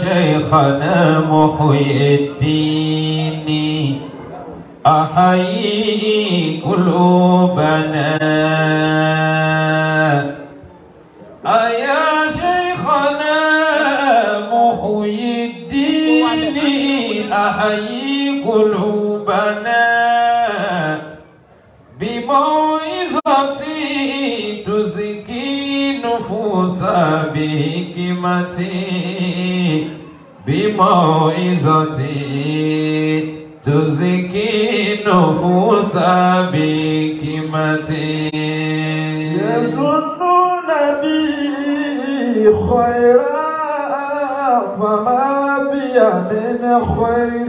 شيخنا محي الدين أحيي قلوبنا يا شيخنا محي الدين أحيي قلوبنا بموعظتي تزكي نفوس بحكمتي بموعظتي تزكي نفوس بحكمتي يظنون بي خيرا فما بي من خير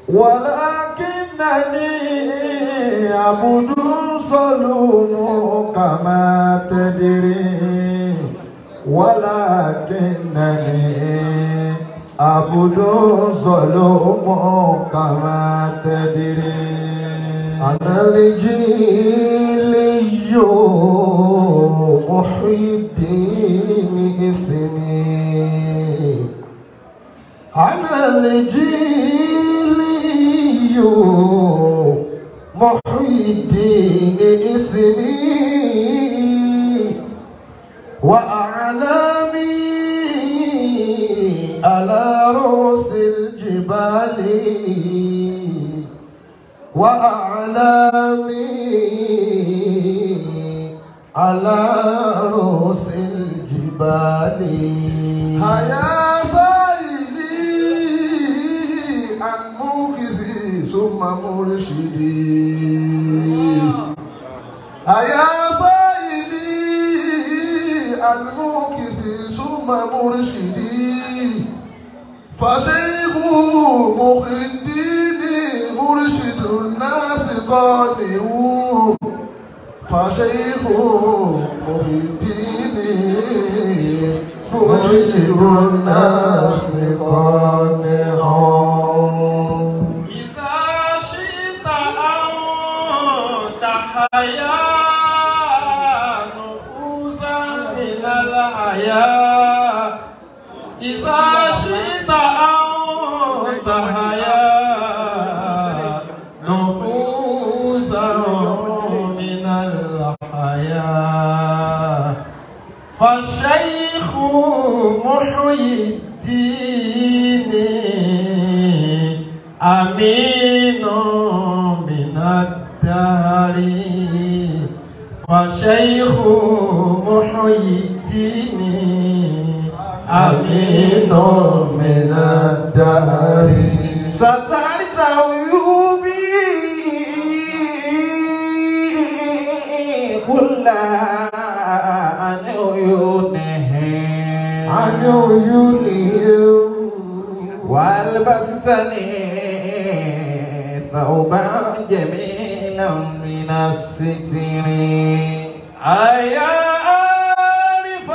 ولكنني عبد صلوم كما تدري ولكنني عبد صلوم كما تدري أنا الجيلي محي الدين اسمي أنا الجيلي محي الدين اسمي وأعلامي على رؤوس الجبال وأعلامي على رؤوس الجبال هيا سائلي عن موكسي ثم مرشدي هيا سائلي عن موكسي ثم مرشدي فشيخ محي الدين مرشد الناس قانع فشيخ محي الدين مرشد الناس قانع إذا شئت أن تحيا نفوسا من الحياة إذا شئت أن تحيا نفوسا من الحياة فالشيخ محي الدين أمين من الدهر فالشيخ محي الدين أمين من الدهر سترت عيوبي كلها عن عيونهم والبستني ثوبا جميلا من الستر أيا عارف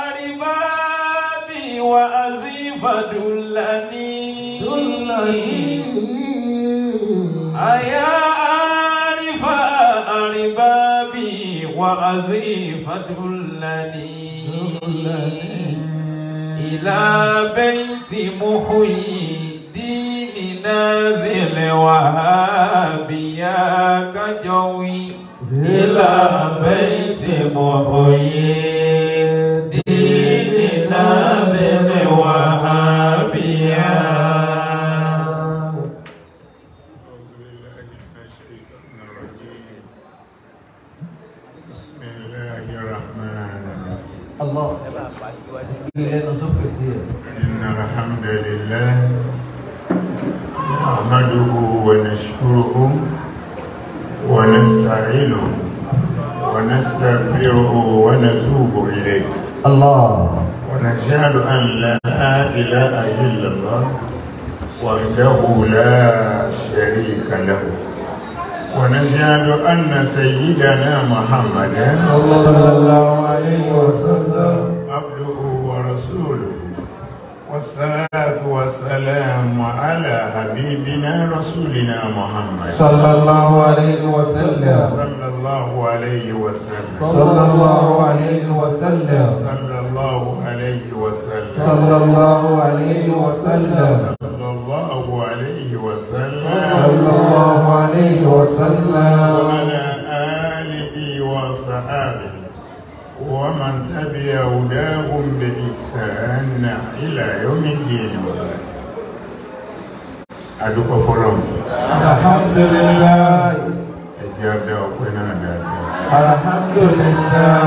أربابي وأزيف دلني أيا عارف أربابي وأزيف دلني إلى بيت محيي الدين نازل وهابيا كجوي إلى بيت محيي الدين نازل وهابيا. أعوذ بالله من الشيطان الرجيم. بسم الله الرحمن الرحيم. الله إن الحمد لله نحمده ونشكره ونستعينه ونستغفره ونتوب إليه. الله ونشهد أن لا إله إلا الله وحده لا شريك له ونشهد أن سيدنا محمدا صلى الله عليه وسلم عبده ورسوله والصلاة والسلام على حبيبنا رسولنا محمد صلى الله عليه وسلم صلى الله عليه وسلم صلى الله عليه وسلم صلى الله عليه وسلم صلى الله عليه وسلم صلى الله عليه وسلم صلى الله عليه وسلم وعلى آله وصحابه ومن تبع هداهم بإحسان إلى يوم الدين. أدوك فلان الحمد لله أجاب دعونا دادا الحمد لله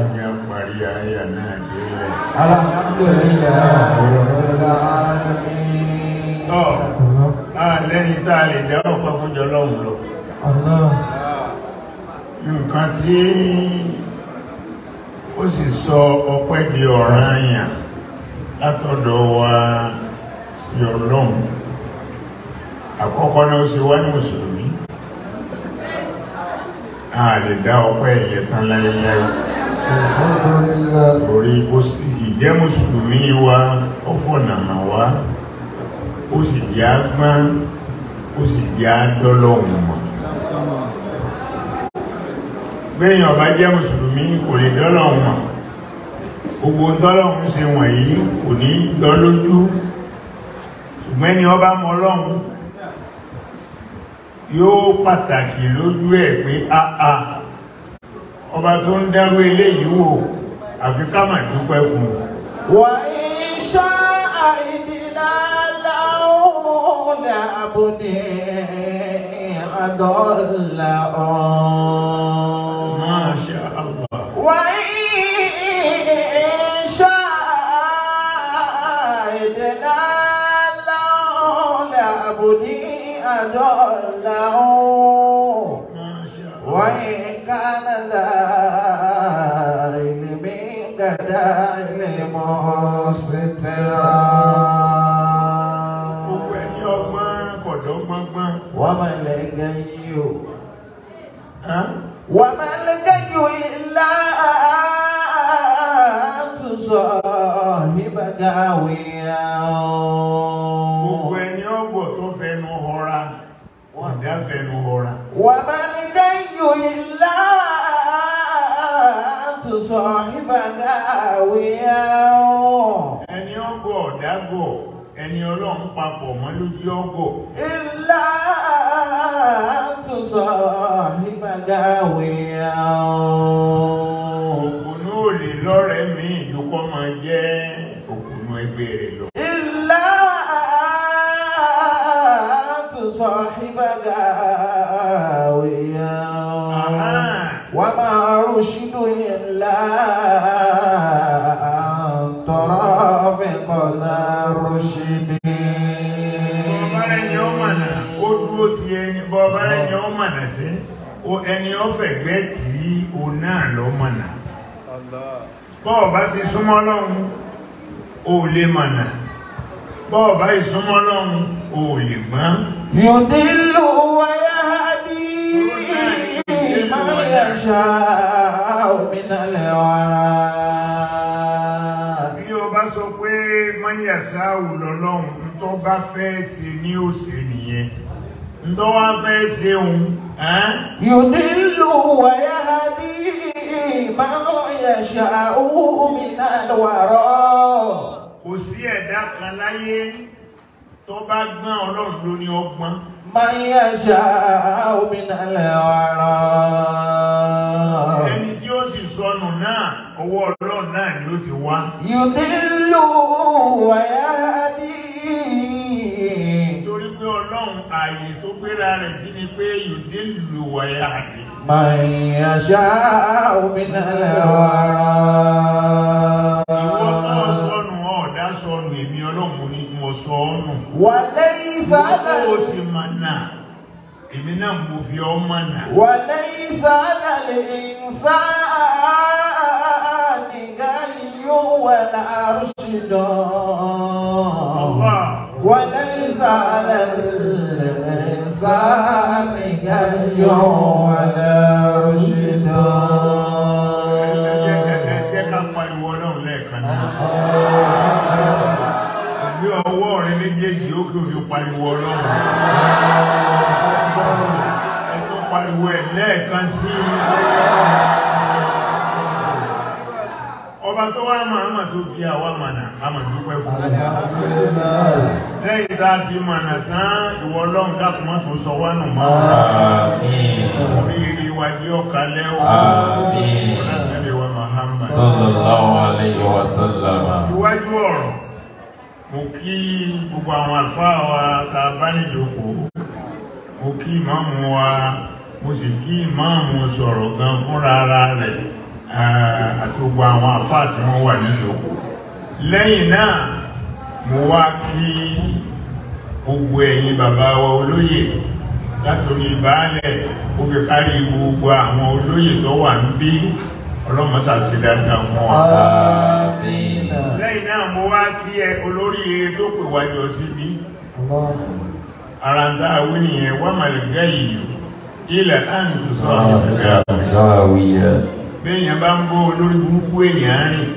أجاب بريا نادل الحمد لله رب العالمين. lẹ́ni tá a lè dá ọ̀pá fún jọlọ́run lọ. Nǹkan tí ó sì sọ ọpẹ́ di ọ̀ranyàn látọ̀dọ̀ wa sí Ọlọ́run. Àkọ́kọ́ náà ó ṣe wá ní mùsùlùmí. A lè dá ọpẹ́ ẹ̀yẹ tán láyéláyé. Torí ìjẹ́ mùsùlùmí wa ó fọ̀nà hàn wá. Ó sì jẹ́ agbọ́n, ó sì jẹ́ adọ́lọ́hun mọ̀. Bẹ́yìn ọba jẹ́ mùsùlùmí kò lè dọ́lọ́hun mọ̀. Gbogbo dọ́lọ́hun ṣe wọ̀nyí kò ní jọ lójú. Ṣùgbọ́n ni ọba mọ Ọlọ́hun yóò pàtàkì lójú ẹ̀ pé àà ọba tó ń dárú eléyìí wò àfi ká mà dúpẹ́ fún un. Wa in sha'a لعبني أضل ما شاء الله وإن شاء لعبني أضل ما شاء الله وإن كان ذا علم قد علم سترا وما الغي إلا أن تصاحب غاويا. Gbogbo ẹni ọgbọ̀ tó fẹnu họra, ọ̀dá fẹnu họra. وما الغي إلا أن تصاحب غاويا. Ẹni ọgbọ̀ ọ̀dágọ̀, ẹni Ọlọ́run papọ̀ mọ́ lójú ọgbọ̀. إلا أن تصاحب غاويا. Òkùnú ò lè lọ́rẹ̀ẹ́ mi ìdúkọ́ máa jẹ́ òkùnú ẹgbẹ́ rẹ̀ lọ. إلا أن تصاحب غاويا. وما رشد إلا أن ترافق ذا رشد. Bọ́ọ̀bá ẹni ó mọ̀nà sí, ẹni ó fẹ̀gbẹ́ tí ó náà lọ mọ̀nà. Bọ́ọ̀bá ti súnmọ́ Ọlọ́run, ó lè mọ̀nà. Bọ́ọ̀bá ìsúnmọ́ Ọlọ́run, ó lè gbọ́n. Yudillu wa yahdi man yasha'u minal wara. Bí o bá sọ pé man yasha'u lọ́lọ́run, tó bá fẹ́ ṣe ní òṣè nìyẹn. Ndo wa fẹ́ ṣe òun, Yudillu wa yahdi man yasha'u minal wara. Kò sí ẹ̀dá kan láyé tó bá gbọ́n Ọlọ́run ló ní ọgbọ́n. Man yasha'u minal wara. Ẹni tí ó sì sọnù náà, ọwọ́ Ọlọ́run náà ni ó ti wá. Yudillu wa yahdi. Torí pé Ọlọ́run ààyè tó gbéra rẹ̀ sí ni pé yudillu wa yahdi. Man yasha'u minal wara. Ìwọ tó sọnù ọ̀dá sọnù èmi Ọlọ́run mo ní mo sọ ọ́nù. Wa laysa Ó sì mọ̀nà, èmi náà mo fi ọ́ mọ̀nà. wa laysa lil insani ghayyun wala rushdun. Wa laysa lil insani ghayyun wala rushdun. Jẹ́ ká pariwo Ọlọ́run lẹ́ẹ̀kan náà. pariwo Ọlọ́run ẹ tó pariwo ẹ̀ lẹ́ẹ̀kan sí ọba tó wá máa tó fi àwa mọ̀nà a máa dúpẹ́ fún lẹ́yìn tá a ti mọ̀nà tán ìwọ Ọlọ́run dákun má tó sọ wá nù mọ́ oríire wa jẹ́ ọ̀kalẹ́ Muhammad sallallahu alayhi wa sallam. Síwájú ọ̀rọ̀ mo kí gbogbo àwọn àlùfáà wa tá bá níjókòó mo kí ìmáàmù wa mo sì kí ìmáàmù sọ̀rọ̀ gan fúnra ara rẹ̀ àti gbogbo àwọn àfáà tí wọ́n wà níjókòó. Lẹ́yìn náà mo wá kí gbogbo ẹ̀yin bàbá wa olóyè látòrí baálẹ̀ ó fi kárí gbogbo àwọn olóyè tó wà ń bí ọlọ́mọsà sí dáadáa fún wa. Lẹ́yìn náà mo wá kí ẹ olóríire tó pè wájọ síbí àràǹdà àwọn ènìyàn wà màlìgá yìí ilẹ̀ àǹtù sọ́ọ̀tì bẹ́yàn bá ń bọ́ olórí burúkú èèyàn rìn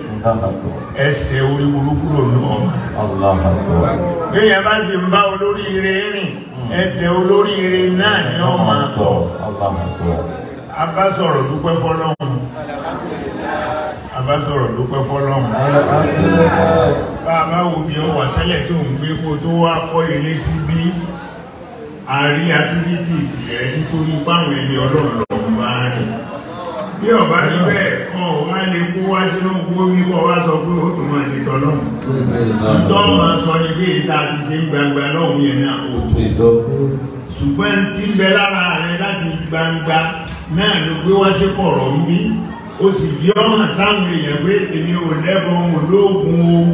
ẹsẹ̀ orí burúkú ló lọ́ọ̀mà bẹ́yàn bá sì ń bá olóríire rìn ẹsẹ̀ olóríire náà ni ó máa tọ̀. A bá sọ̀rọ̀ dúpẹ́ fọ́lọ́run bá a bá wo bí ọ wà tẹ́lẹ̀ tó ń gbé kó tó wá kọ́ ilé síbí àrí activities rẹ̀ nítorí báwọn ẹni Ọlọ́run lọ́wọ́ bá rìn bí ọba rí bẹ́ẹ̀ kọ́ wá lè kó wá sínú gbómi kọ́ wá sọ pé ó tó máa ṣe tọ́lọ́run tó máa sọ ní bí ìta ti ṣe ń gbangba lọ́hùn yẹn náà ó tó ṣùgbọ́n tí ń bẹ lára rẹ̀ láti gbangba náà ló gbé wá sí kọ̀rọ̀ ń bí ó sì di ọ̀hàn sáwọn èèyàn pé èmi ò lẹ́bọn olóògùn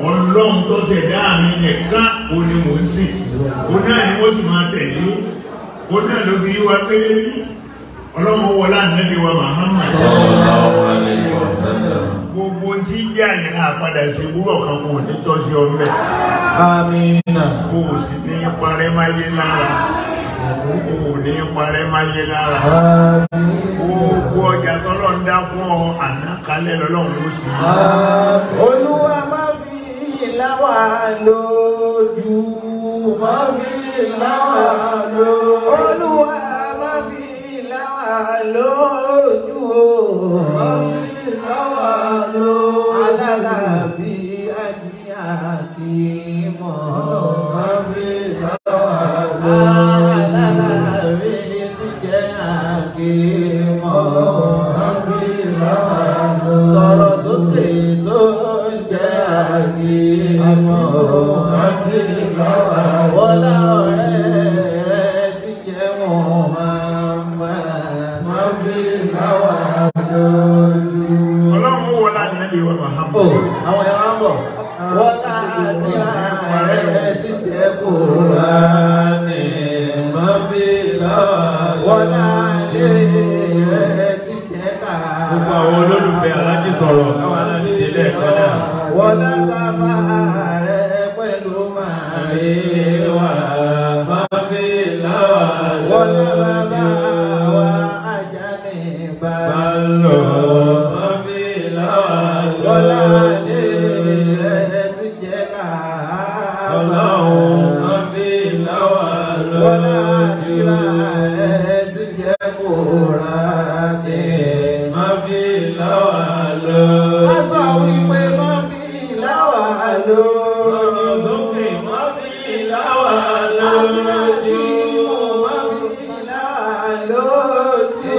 Ọlọ́run tó ṣẹ̀dá mi nìkan ó ní mò ń sìn ó náà ni wọ́n sì máa tẹ̀lé ó náà ló fi wá pélé ní Ọlọ́run wọlá Ànábì wa Muhammad sallallahu alayhi wa sallam. Gbogbo tí jẹ́ àyẹ̀rẹ́ àpadà sí wúrọ̀ kan kò ní tọ́ sí ọmọ ẹ̀ Amina. kò sì ní parẹ́ máyé lára kò ní parẹ́ máyé lára gbogbo ọjà tọ́lọ́ ń dá fún ọ ànákalẹ̀ lọ́lọ́run ó sì Olúwa má fi láwà lójú, má fi láwà lójú. Olúwa má fi láwà lójú, má fi láwà lójú. Alálàbí ajíyà kì í mọ̀, má fi láwà lójú. Alálàbí ti jẹ́ àkìmọ̀, má fi láwà lójú. Sọ̀rọ̀ sókè tó ń jẹ́ àkìmọ̀, má fi láwà lójú. Wọ́lá ọ̀rẹ́ rẹ̀ ti jẹ́ Muhammad, má fi láwà lójú. Ọlọ́run wọlá Ànábì wa Muhammad. Àwọn ẹ̀wà ń bọ̀. Wọ́lá àti ààrẹ ti jẹ́ Kùránì, má fi láwà lójú. Wọ́lá àlè rẹ̀ ti jẹ́ Kàábà. Gbogbo àwọn olólùfẹ́ Aláàjì sọ̀rọ̀ káwọn náà ní ilé ẹ̀kọ́ náà. Wọ́lá sáfà rẹ̀ pẹ̀lú Màríwá, má fi láwà lójú. Wọ́lá bàbá wa Àjàní Bálò, má fi láwà lójú. Wọ́lá àlè rẹ̀ ti jẹ́ Kàábà. Ọlọ́run má fi láwà lójú. Wọ́lá tírà rẹ̀ ti jẹ́ Kùránì, má fi láwà lójú. a sọ wípé má fi láwà lójú. Sókè má fi láwà lójú. Má fi láwà lójú.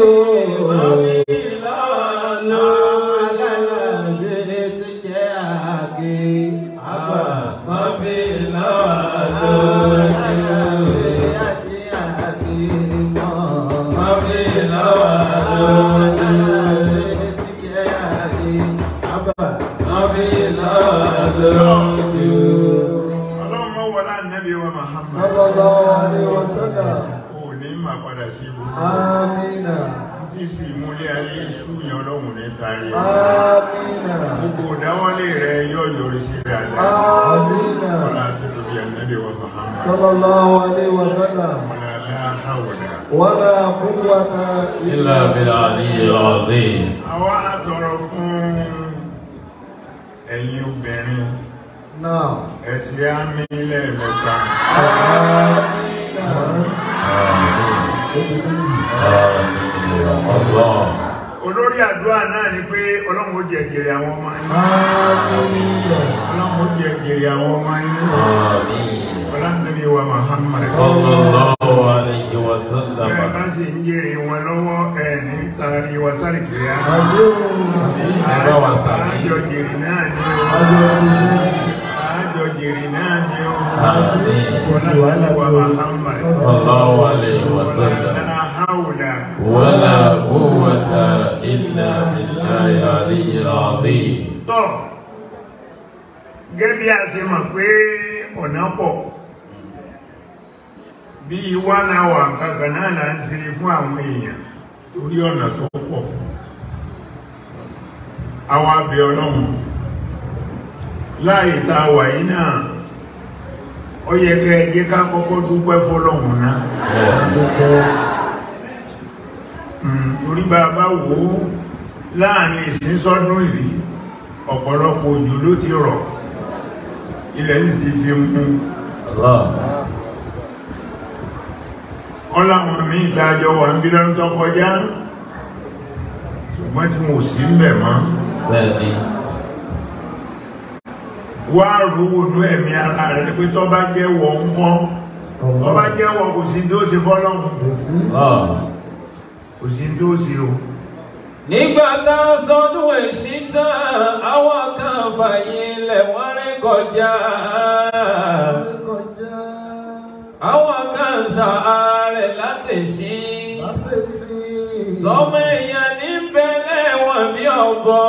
Má fi láwà lójú. Alálàbí ti jẹ́ àkìmọ̀, Má fi láwà lójú. alálàbí àti àkìmọ̀, Má fi láwà lójú. alálàbí ti jẹ́ àkìmọ̀. Má fi láwà lójú. Ọlọ́run wọlá Ànábì wa Muhammad. Sallallahu alaihi wasallam. Ó ní máa padà sí ibú Amina. tí sì múlé ayé súnyàn Ọlọ́run ní tàrí Amina. gbogbo dáwọ́lé rẹ̀ yóò yọrí sí dáadáa. Amina. Wọ́lá ti tóbi Ànábì wa Muhammad. Sallallahu alaihi wasallam. Wọ́lá láhàwọ̀dá. Wala quwwata Illa bil aliyyil azim. Àwa àtọrọ fún ẹ̀yin obìnrin ẹ̀sìn àmì lẹ́ẹ̀mẹ́ta. Olórí àdúrà náà ni pé Ọlọ́run ó jẹ́ jèrè àwọn ọmọ yín. Ọlọ́run ó jẹ́ jèrè àwọn ọmọ yín. Ọlọ́nàbí wa Muhammad sallallahu alayhi wa sallam. Bẹ́ẹ̀ bá sì ń jèrè wọn lọ́wọ́ ní tàrí wa sáré kìíyà. Àjọ jèrè náà ni ó. Àjọ jèrè náà ni ó. Ọlọ́nàbí wa Muhammad sallallahu alayhi wa sallam. La hawla wala quwwata illa billahi aliyyil azim. Tọ́ gẹ́gẹ́ bí a ṣe mọ̀ pé ọ̀nà pọ̀ bí wá náà wà kankan náà là ń ṣe fún àwọn èèyàn torí ọ̀nà tó pọ̀. Àwọn abẹ́ Ọlọ́run láì ta wà yí náà ó yẹ kẹ́ jẹ́ ká kọ́kọ́ dúpẹ́ fọ́lọ́run náà. Torí bàbá wò ó láàrin ìsìn sọ́dún yìí ọ̀pọ̀lọpọ̀ òjò ló ti rọ̀, ilẹ̀ sì ti fi mú. Ọláwọn mi ìdájọ́ wà ń bí lọ́nà tó kọjá ṣùgbọ́n tí mo sì ń bẹ̀ mọ́. Wá rówó ní ẹ̀mí ara rẹ̀ pé tó bá jẹ́ wọ ń kọ́, tó bá jẹ́ wọ kò sí tó ṣe fọ́lọ́hun, kò sí tó ṣe o. Nígbàtá sọdún èṣí tán, àwọn kan fàyè ilẹ̀ wọ́n rí kọjá. Àwọn kan sàárẹ̀ láti ṣí. Sọmọ èèyàn ní bẹ̀lẹ̀ wọn bí ọ̀bọ.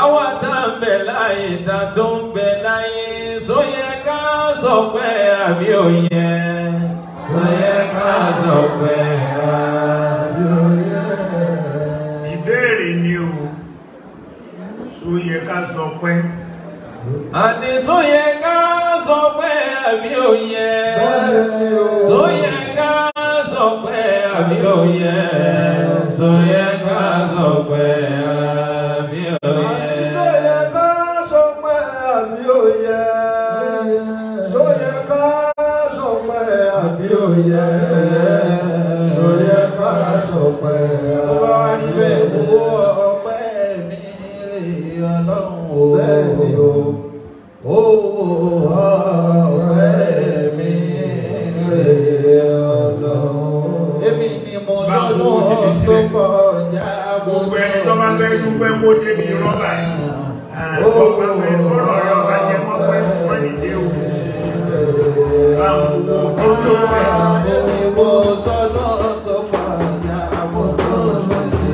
Àwọn tá ń bẹ̀ láyé ta tó ń bẹ̀ láyé. Sóyẹ ká sọ pé àbí òye. Sóyẹ ká sọ pé àbí òye. Ìbéèrè ni o, sóyẹ ká sọ pé. Àní sóyẹ ká sọ pé àbí òye. Sóyẹ ká sọ pé àbí òye. Sóyẹ ká sọ pé àbí òye. Sóyẹ ká sọ pé àbí òye. Sóyẹ ká sọ pé àbí òye. Sóyẹ ká sọ pé àbí òye. Bẹ́ẹ̀ni o, ọ̀rẹ́ mi rè Ọlọ́run. Èmi ni mo sọ́dún tó kọjá gbogbo ẹni tó bá fẹ́ dúpẹ́ kó débi rọ́bà yìí. Ọ̀pọ̀ fẹ́ kọ́rọ̀ rọ́bà jẹ́ mọ́ pẹ́ wọ́n ní dé o. Báwo tó ló pẹ́? Èmi mo sọ́dún tó kọjá mo tó lọ sí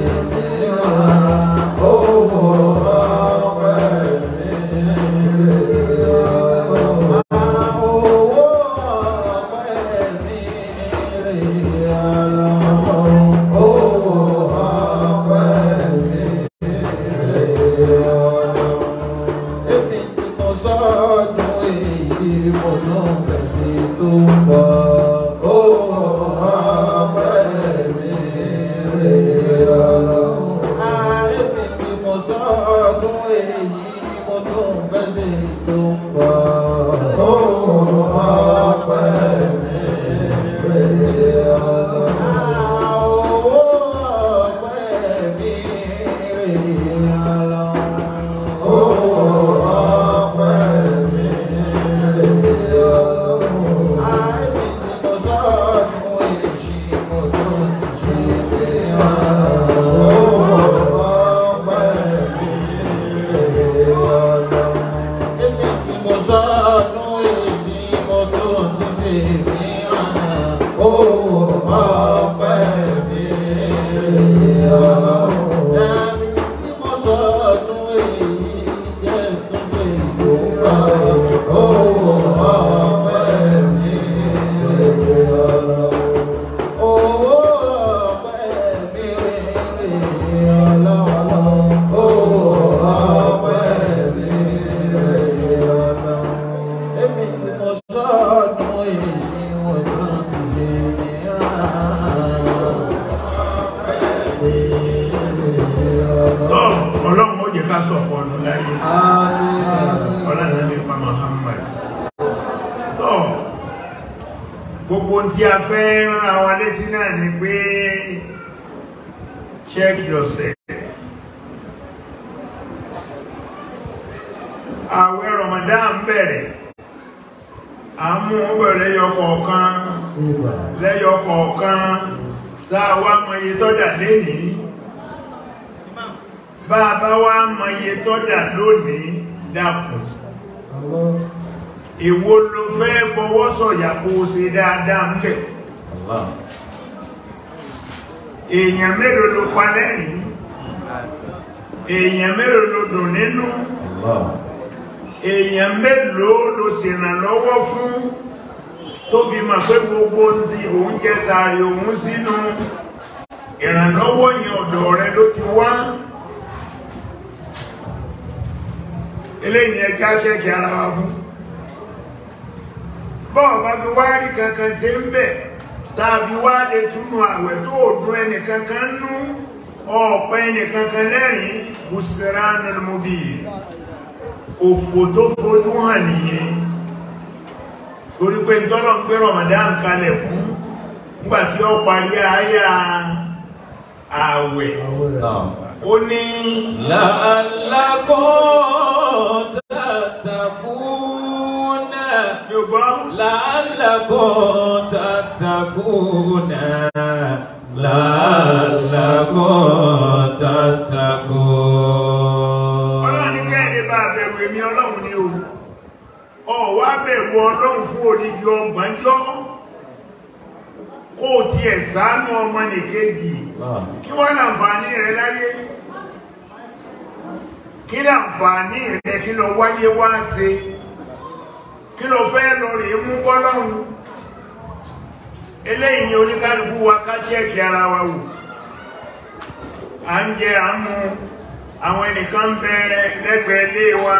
gbogbo tí a fẹ́ rán àwọn létí náà ni pé check yourself. Àwẹ̀ Ramadan bẹ̀rẹ̀, àmú bẹ̀rẹ̀ lẹ́yọ kọ̀ọ̀kan sáà wá mọye tọ́jà lénìí, bàbá wá mọye tọ́jà lónìí dákùn. Èwo ló fẹ́ fọwọ́ sọ̀yà kó ṣe dáadáa ń bẹ̀? Èèyàn mélòó ló pa lẹ́rìn? Èèyàn mélòó ló dùn nínú? Èèyàn mélòó ló ṣèrànlọ́wọ́ fún tó fi mọ̀ pé gbogbo ní òun jẹ sààrì òun sínú ìrànlọ́wọ́ yẹn ọ̀dọ̀ rẹ ló ti wá? Eléyìí ẹjá ṣẹ́kì ara wa fún. Bọ́ọ̀ bá fi wá rí kankan ṣe ń bẹ̀ tàbí wá lè túnú àwẹ̀ tó dùn ẹnìkankan nú ọ̀pẹ́ ẹnìkankan lẹ́rìn khusranul mubin, òfò tó fojú hàn nìyẹn. Torí pé tọ́lọ̀ ń gbé Ramadan kalẹ̀ fún nígbàtí ó parí àyà àwẹ̀ ó ní la'allakum tattaquna, la'allakum tattaquna, la'allakum tattaqun. Ọlọ́run ní kẹ́ẹ̀dé bá bẹ̀rù èmi Ọlọ́run ní o wá bẹ̀rù Ọlọ́run fún odidi ọgbọ̀njọ́ kó ti ẹ̀ ṣàánú ọmọ nìkejì, kí wọ́n láǹfààní rẹ̀ láyé, kí láǹfààní rẹ̀ kí lọ wáyé wá ṣe, kí lọ fẹ́ lọ rèé mú bọ́lọ́run. Eléyìí ni oníkálukú wa ká ṣẹ́ẹ̀kì ara wa wò. À ń jẹ àmú, àwọn ẹnìkan ń bẹ lẹ́gbẹ̀ẹ́ ilé wa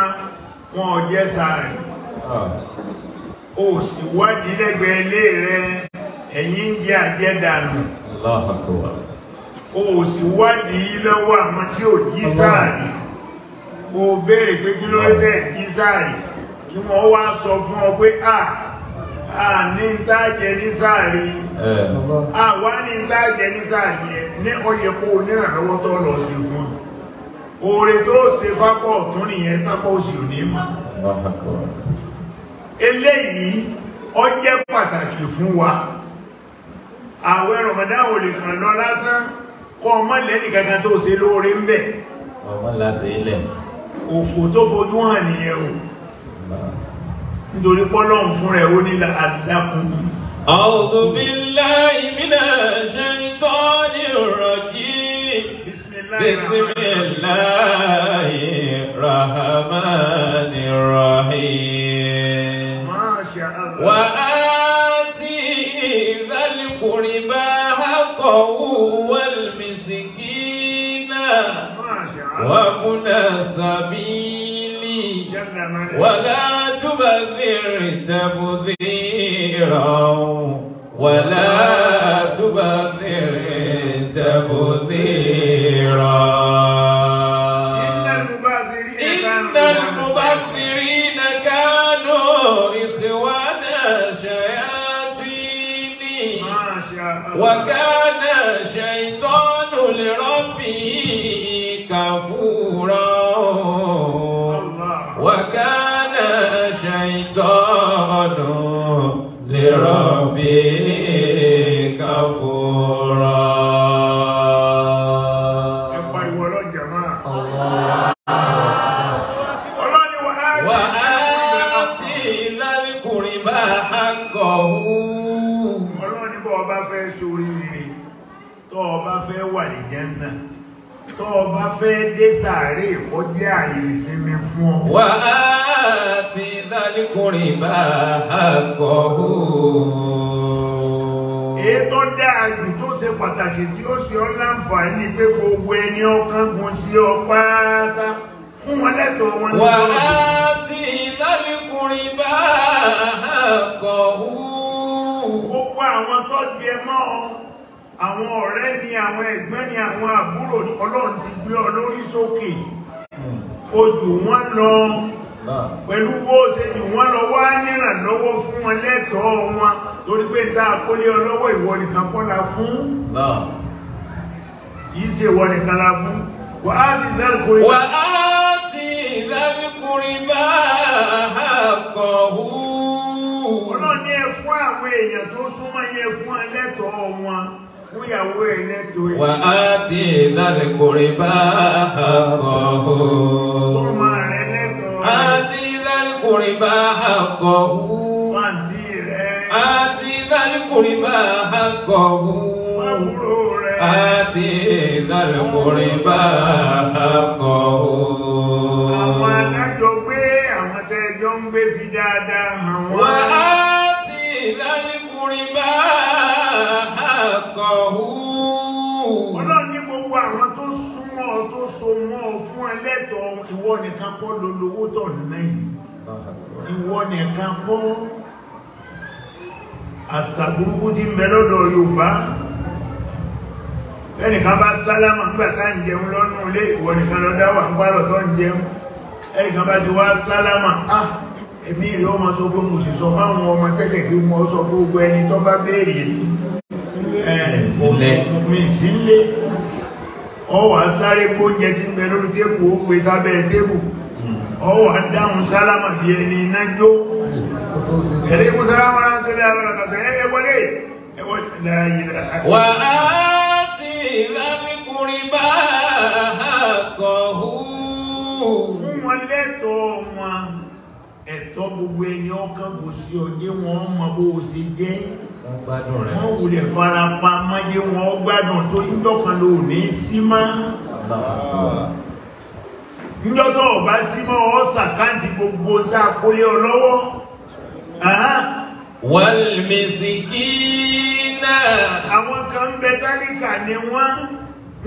wọn ò jẹ sààrì, ó sì wádìí lẹ́gbẹ̀ẹ́ ilé rẹ ẹ̀yin ń jẹ àjẹdànù, ó sì wádìí lọ́wọ́ àwọn tí ò jí sààrì, ó béèrè pé kí ló dé jí sààrì, kí wọ́n wá sọ fún ọ pé ní ìtajẹ ní sààrì, wá ní ìtajẹ ní sààrì ẹ ní ọyẹ kó onírànlọ́wọ́ tó lọ sí fún oore tó ṣe fápọ̀ ọ̀tún nìyẹn tápọ̀ òsì ò ní mọ̀. Eléyìí ó jẹ́ pàtàkì fún wa. Àwẹ̀ Ramadan ò lè kàn lọ lásán kọ́ ọmọ lẹ́nì kankan tó ṣe lóore ń bẹ̀. Ọmọ lásẹ̀ ilẹ̀. Òfò tó fojú hàn nìyẹn o. Nítorí pọ́lọ́hun fún rẹ̀ ó nílà àdákùn. A'udhu billahi minash shaitanir rajim. Bismillahirrahmanirrahim. Wa ati dhal qurba haqqahu wal miskina wa ibna sabili wa la tubadhir tabdhiran wa la tubadhir تبذيرا إن المبذرين كانوا إخوان شياطين وكان الشيطان لربه كفورا وكان الشيطان لربه كفورا. Tó bá fẹ́ dé sàárè ó jẹ́ àyè ìsinmi fún ọ. Wa ati dhal qurba haqqahu. Èyí tó dáa jù tó ṣe pàtàkì tí ó ṣe ọ́ láǹfààní pé gbogbo ẹni ọkàn gun sí ọ pátá fún wọn lẹ́tọ̀ọ́ wọn. Wa ati dhal qurba haqqahu. Gbogbo àwọn tó jẹ mọ́ ọ, àwọn ọ̀rẹ́ ni, àwọn ẹ̀gbọ́n ni, àwọn àbúrò, Ọlọ́run ti gbé ọ lórí sókè, ó jù wọ́n lọ pẹ̀lú bó ṣe jù wọ́n lọ, wá nírànlọ́wọ́ fún wọn lẹ́tọ̀ọ́ wọn torí pé tá a kólé ọlọ́wọ́ ìwọ nìkan kọ́ la fún yìí ṣe ìwọ nìkan la fún wà á ti dálkùnrin bá àkọ̀hú ọlọ́ni ẹ fún àwọn èèyàn tó súnmọ́ yẹ fún ẹlẹ́tọ̀ọ́ wọn fún ìyàwó ẹlẹ́tọ̀ọ́ wà á ti dálkùnrin bá àkọ̀hú ọmọ rẹ lẹ́tọ̀ọ́ àti dálkùnrin bá àkọ̀hú fàǹtí rẹ àti dálkùnrin bá àkọ̀hú fàbúrò rẹ àti dálkùnrin bá àkọ̀hú. àwọn alájọgbé àwọn tẹ́jọ́ ń gbé fi dáadáa hàn wọ́n. wà á ti dálkùnrin bá àkọ̀hú. Ọlọ́run ní gbogbo àwọn tó súnmọ́ ọ tó so mọ́ ọ fún ẹlẹ́tọ̀ọ́ ìwọ nìkan kọ́ ló lówó tọ̀ lẹ́yìn ìwọ nìkan kọ́ àṣà burúkú tí ń bẹ lọ́dọ̀ Yorùbá ẹnìkan bá sálámà nígbà tá ń jẹun lọ́nà ilé ìwọ nìkan lọ dáwà ń pààrọ̀ tó ń jẹun ẹnìkan bá ti wá sálámà èmi rẹ̀ ọmọ sọ pé mo sì sọ fáwọn ọmọ tẹ́lẹ̀ pé mo sọ pé gbogbo ẹni tó bá béèrè mi sílé ọwà sáré gbóúnjẹ tí ń bẹ lórí tébù ó pè sábẹ́ tébù ọwà dáhùn sálámà bí ẹni iná jó ẹ̀rẹ́ kó sálámà rán tó lé abẹ́rẹ́ ẹwọlé wà á ti dálkùnrin bá àkọ̀hú. fún wọn lẹ́tọ̀ọ́ wọn ẹ̀tọ́ gbogbo ẹni ọkàn kò sí ọdẹ wọn mọ bó o ṣe jẹ́ wọ́n wulẹ̀ fara pa mọ́jẹ́ wọn gbádùn tó níjọ́kan ló ní símá níjọ́tọ̀ ọba símá ọ sàkáǹtì gbogbo tá a kólé ọ lọ́wọ́ wal misikina àwọn kan ń bẹ tálíkà ni wọ́n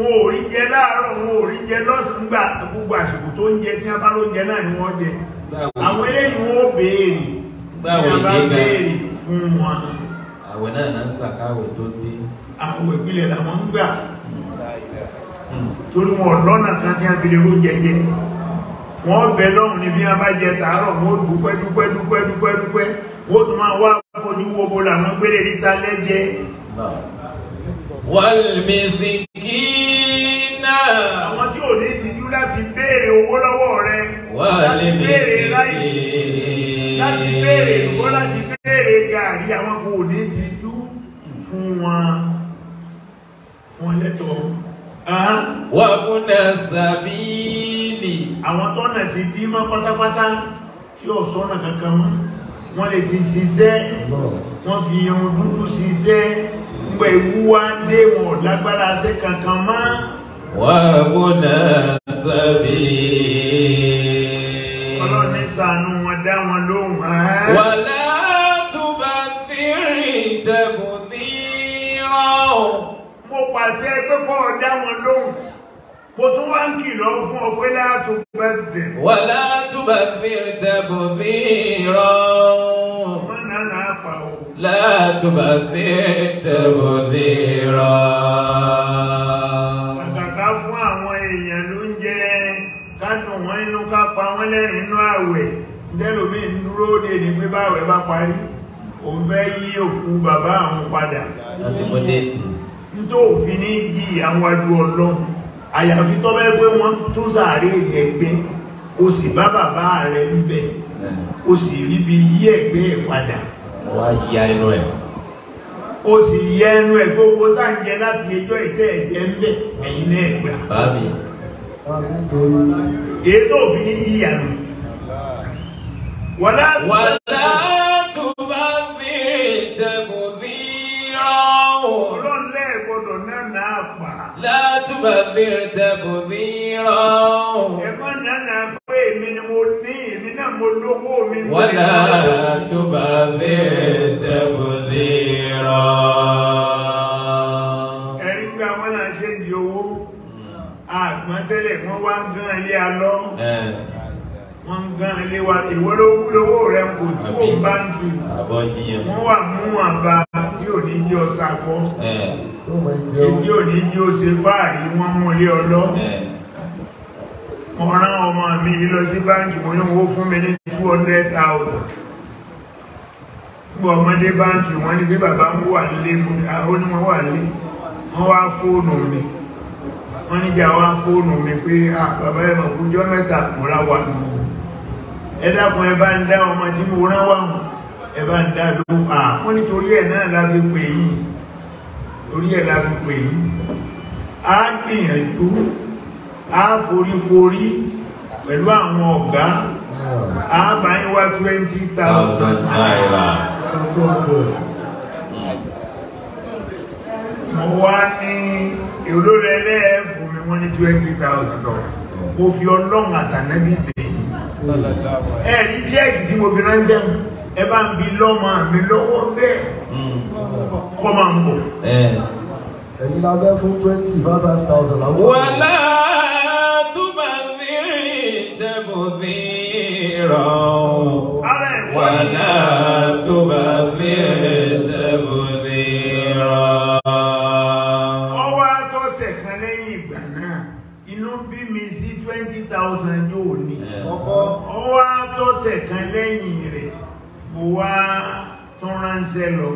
ò rí jẹ láàárọ̀ wọn ò rí jẹ lọ́sàn-án gbà gbogbo àsìkò tó ń jẹ tí a bá ló jẹ náà ni wọ́n jẹ àwọn eléyìí wọn ò béèrè tí a bá béèrè fún wọn àwẹ̀ náà ń gbà káwẹ̀ tó dé. àwẹ̀ ìpìlẹ̀ làwọn ń gbà torí wọn lọ́nà kan tí a fi lè ró jẹjẹ wọ́n bẹ lọ́hùn ní bí a bá jẹ tààrọ̀ wọ́n dúpẹ́ wọ́n tún máa wá fojú wo bó làwọn gbélé níta lẹ́jẹ́. wal misikina àwọn tí ò ní tìjú láti béèrè owó lọ́wọ́ rẹ láti béèrè láìsí láti béèrè ìwọ́ láti béèrè gàrí àwọn kò ní tìjú fún wọn lẹ́tọ̀ọ́ wa kuna sabili àwọn tọ́nà ti dí mọ́ pátápátá tí ó sọ́nà kankan mọ́ wọ́n lè ti ṣiṣẹ́ wọ́n fi irun dúdú ṣiṣẹ́ ngbẹ̀ ìwú wá dé wọn lágbára ṣe kankan mọ́ wa kuna sabili ọlọ́ni ṣàánú wọn dá wọn lóhùn wala tubadhiri tabdhira mo pàṣẹ pé kọ́ dá wọn lóhùn mo tún wá ń kìlọ̀ fún ọ pé láàtò bẹ́ẹ̀ wala tubadhiri tabdhira mọ́nà náà pa ò la tubadhiri tabdhira àgàgà fún àwọn èèyàn ló ń jẹ kádùn wọn inú ká pa wọn lẹ́rìn inú àwẹ̀ ìdẹ́lòmí ń dúró dé ní pé báwẹ̀ bá parí òun fẹ́ yí òkú bàbá àwọn padà láti mọ́ déètì tó òfin ní jí àwọn ajú Ọlọ́run àyàfi tó bẹ́ pé wọ́n tún sàárè ẹgbẹ́ o sì bá bàbá rẹ̀ níbẹ̀ o sì rí bí yí ẹgbẹ́ ẹ̀ padà wá yá inú ẹ̀ o sì yẹ ẹnu ẹ̀ gbogbo táǹjẹ láti ẹjọ́ ìtẹ́ ẹ̀jẹ̀ ń bẹ̀ ẹ̀yìn náà ẹgbà báàbí èyí tó òfin ní yíyà nù wọ́lá tubadhiri tabdhira Ọlọ́run lẹ́ẹ̀gbọ́dọ̀ náà pa la tubadhiri tabdhira ẹ̀kọ́ náà pé èmi ni mo ní èmi náà mo lówó mi wala tubadhiri tabdhira ẹ̀rí gbà wọ́n náà ṣe ń di owó àgbọn tẹ́lẹ̀ wọ́n wá ń gán ilé alọ́ wọ́n ń gán ilé wa ìwọ́ ló wúlówó rẹ̀ kò tó báńkì wọ́n wà mú àbá tí ò ní jí ọsà kọ́ tí ò ní jí ó ṣe fáàrí wọ́n mú ilé ọlọ́ mo rán ọmọ mi lọ sí báńkì mo ní owó fún mi ní 200,000 gbọ́ ọmọdé báńkì wọ́n ní sí bàbá ń wà nílé mú àwọn onímọ̀ wà nílé wọ́n wá fóònù mi wọ́n ní jà wá fóònù mi pé bàbá ẹ̀mọ̀ kújọ́ mẹ́ta múra wà nù ẹ dákun ẹ bá ń dá ọmọ tí mo rán wà mú ẹ bá ń dá lóhùn wọ́n nítorí ẹ̀ náà la fi pè yín torí ẹ̀ la fi pè yín á gbìyànjú á foríkorí pẹ̀lú àwọn ọ̀gá á bá yín wá 20,000 naira. Mo wá ní èrò rẹ̀ lẹ́ẹ̀fù mi wọ́n ní 20,000 tọ̀. Mo fi Ọlọ́run àtànẹ́bí bẹ̀ yín. Ẹ̀rí jẹ́ẹ̀kì tí mo fi ránṣẹ́ ẹ bá ń fi lọ́mọ mi lọ́wọ́ bẹ́ẹ̀ kọ́ máa ń bọ̀. Ẹ̀yin la bẹ́ fún 25,000 láwọn. Wàlá túbà ní tẹ̀bùdì rọ̀. Wàlá túbà ní tẹ̀bùdì rọ̀. Ọwọ́ àtọ́sẹ̀ kan lẹ́yìn ìgbà náà, inú bí mi sí 20,000 yóò ní. Ọwọ́ àtọ́sẹ̀ kan lẹ́yìn rẹ̀, mo wá tún ránṣẹ́ lọ.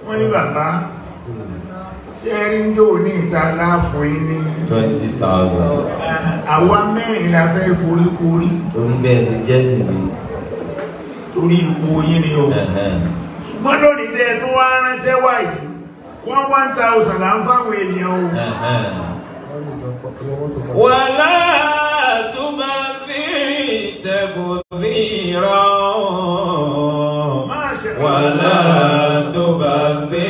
Wọ́n ní bàbá ṣe rí ń jò ní ìta láàfún yín ní 20,000. Àwa mẹ́rin la fẹ́ foríkorí. Torí bẹ́ẹ̀ sì jẹ́ sí mi. Torí ipò yín ni o. Ṣùgbọ́n lónìí tẹ́ tó wá ránṣẹ́ wá yìí, 1,000 là ń fáwọn èèyàn o. Wàlá túbà ní tẹ̀bùdì rọ̀. Wàlá túbà ní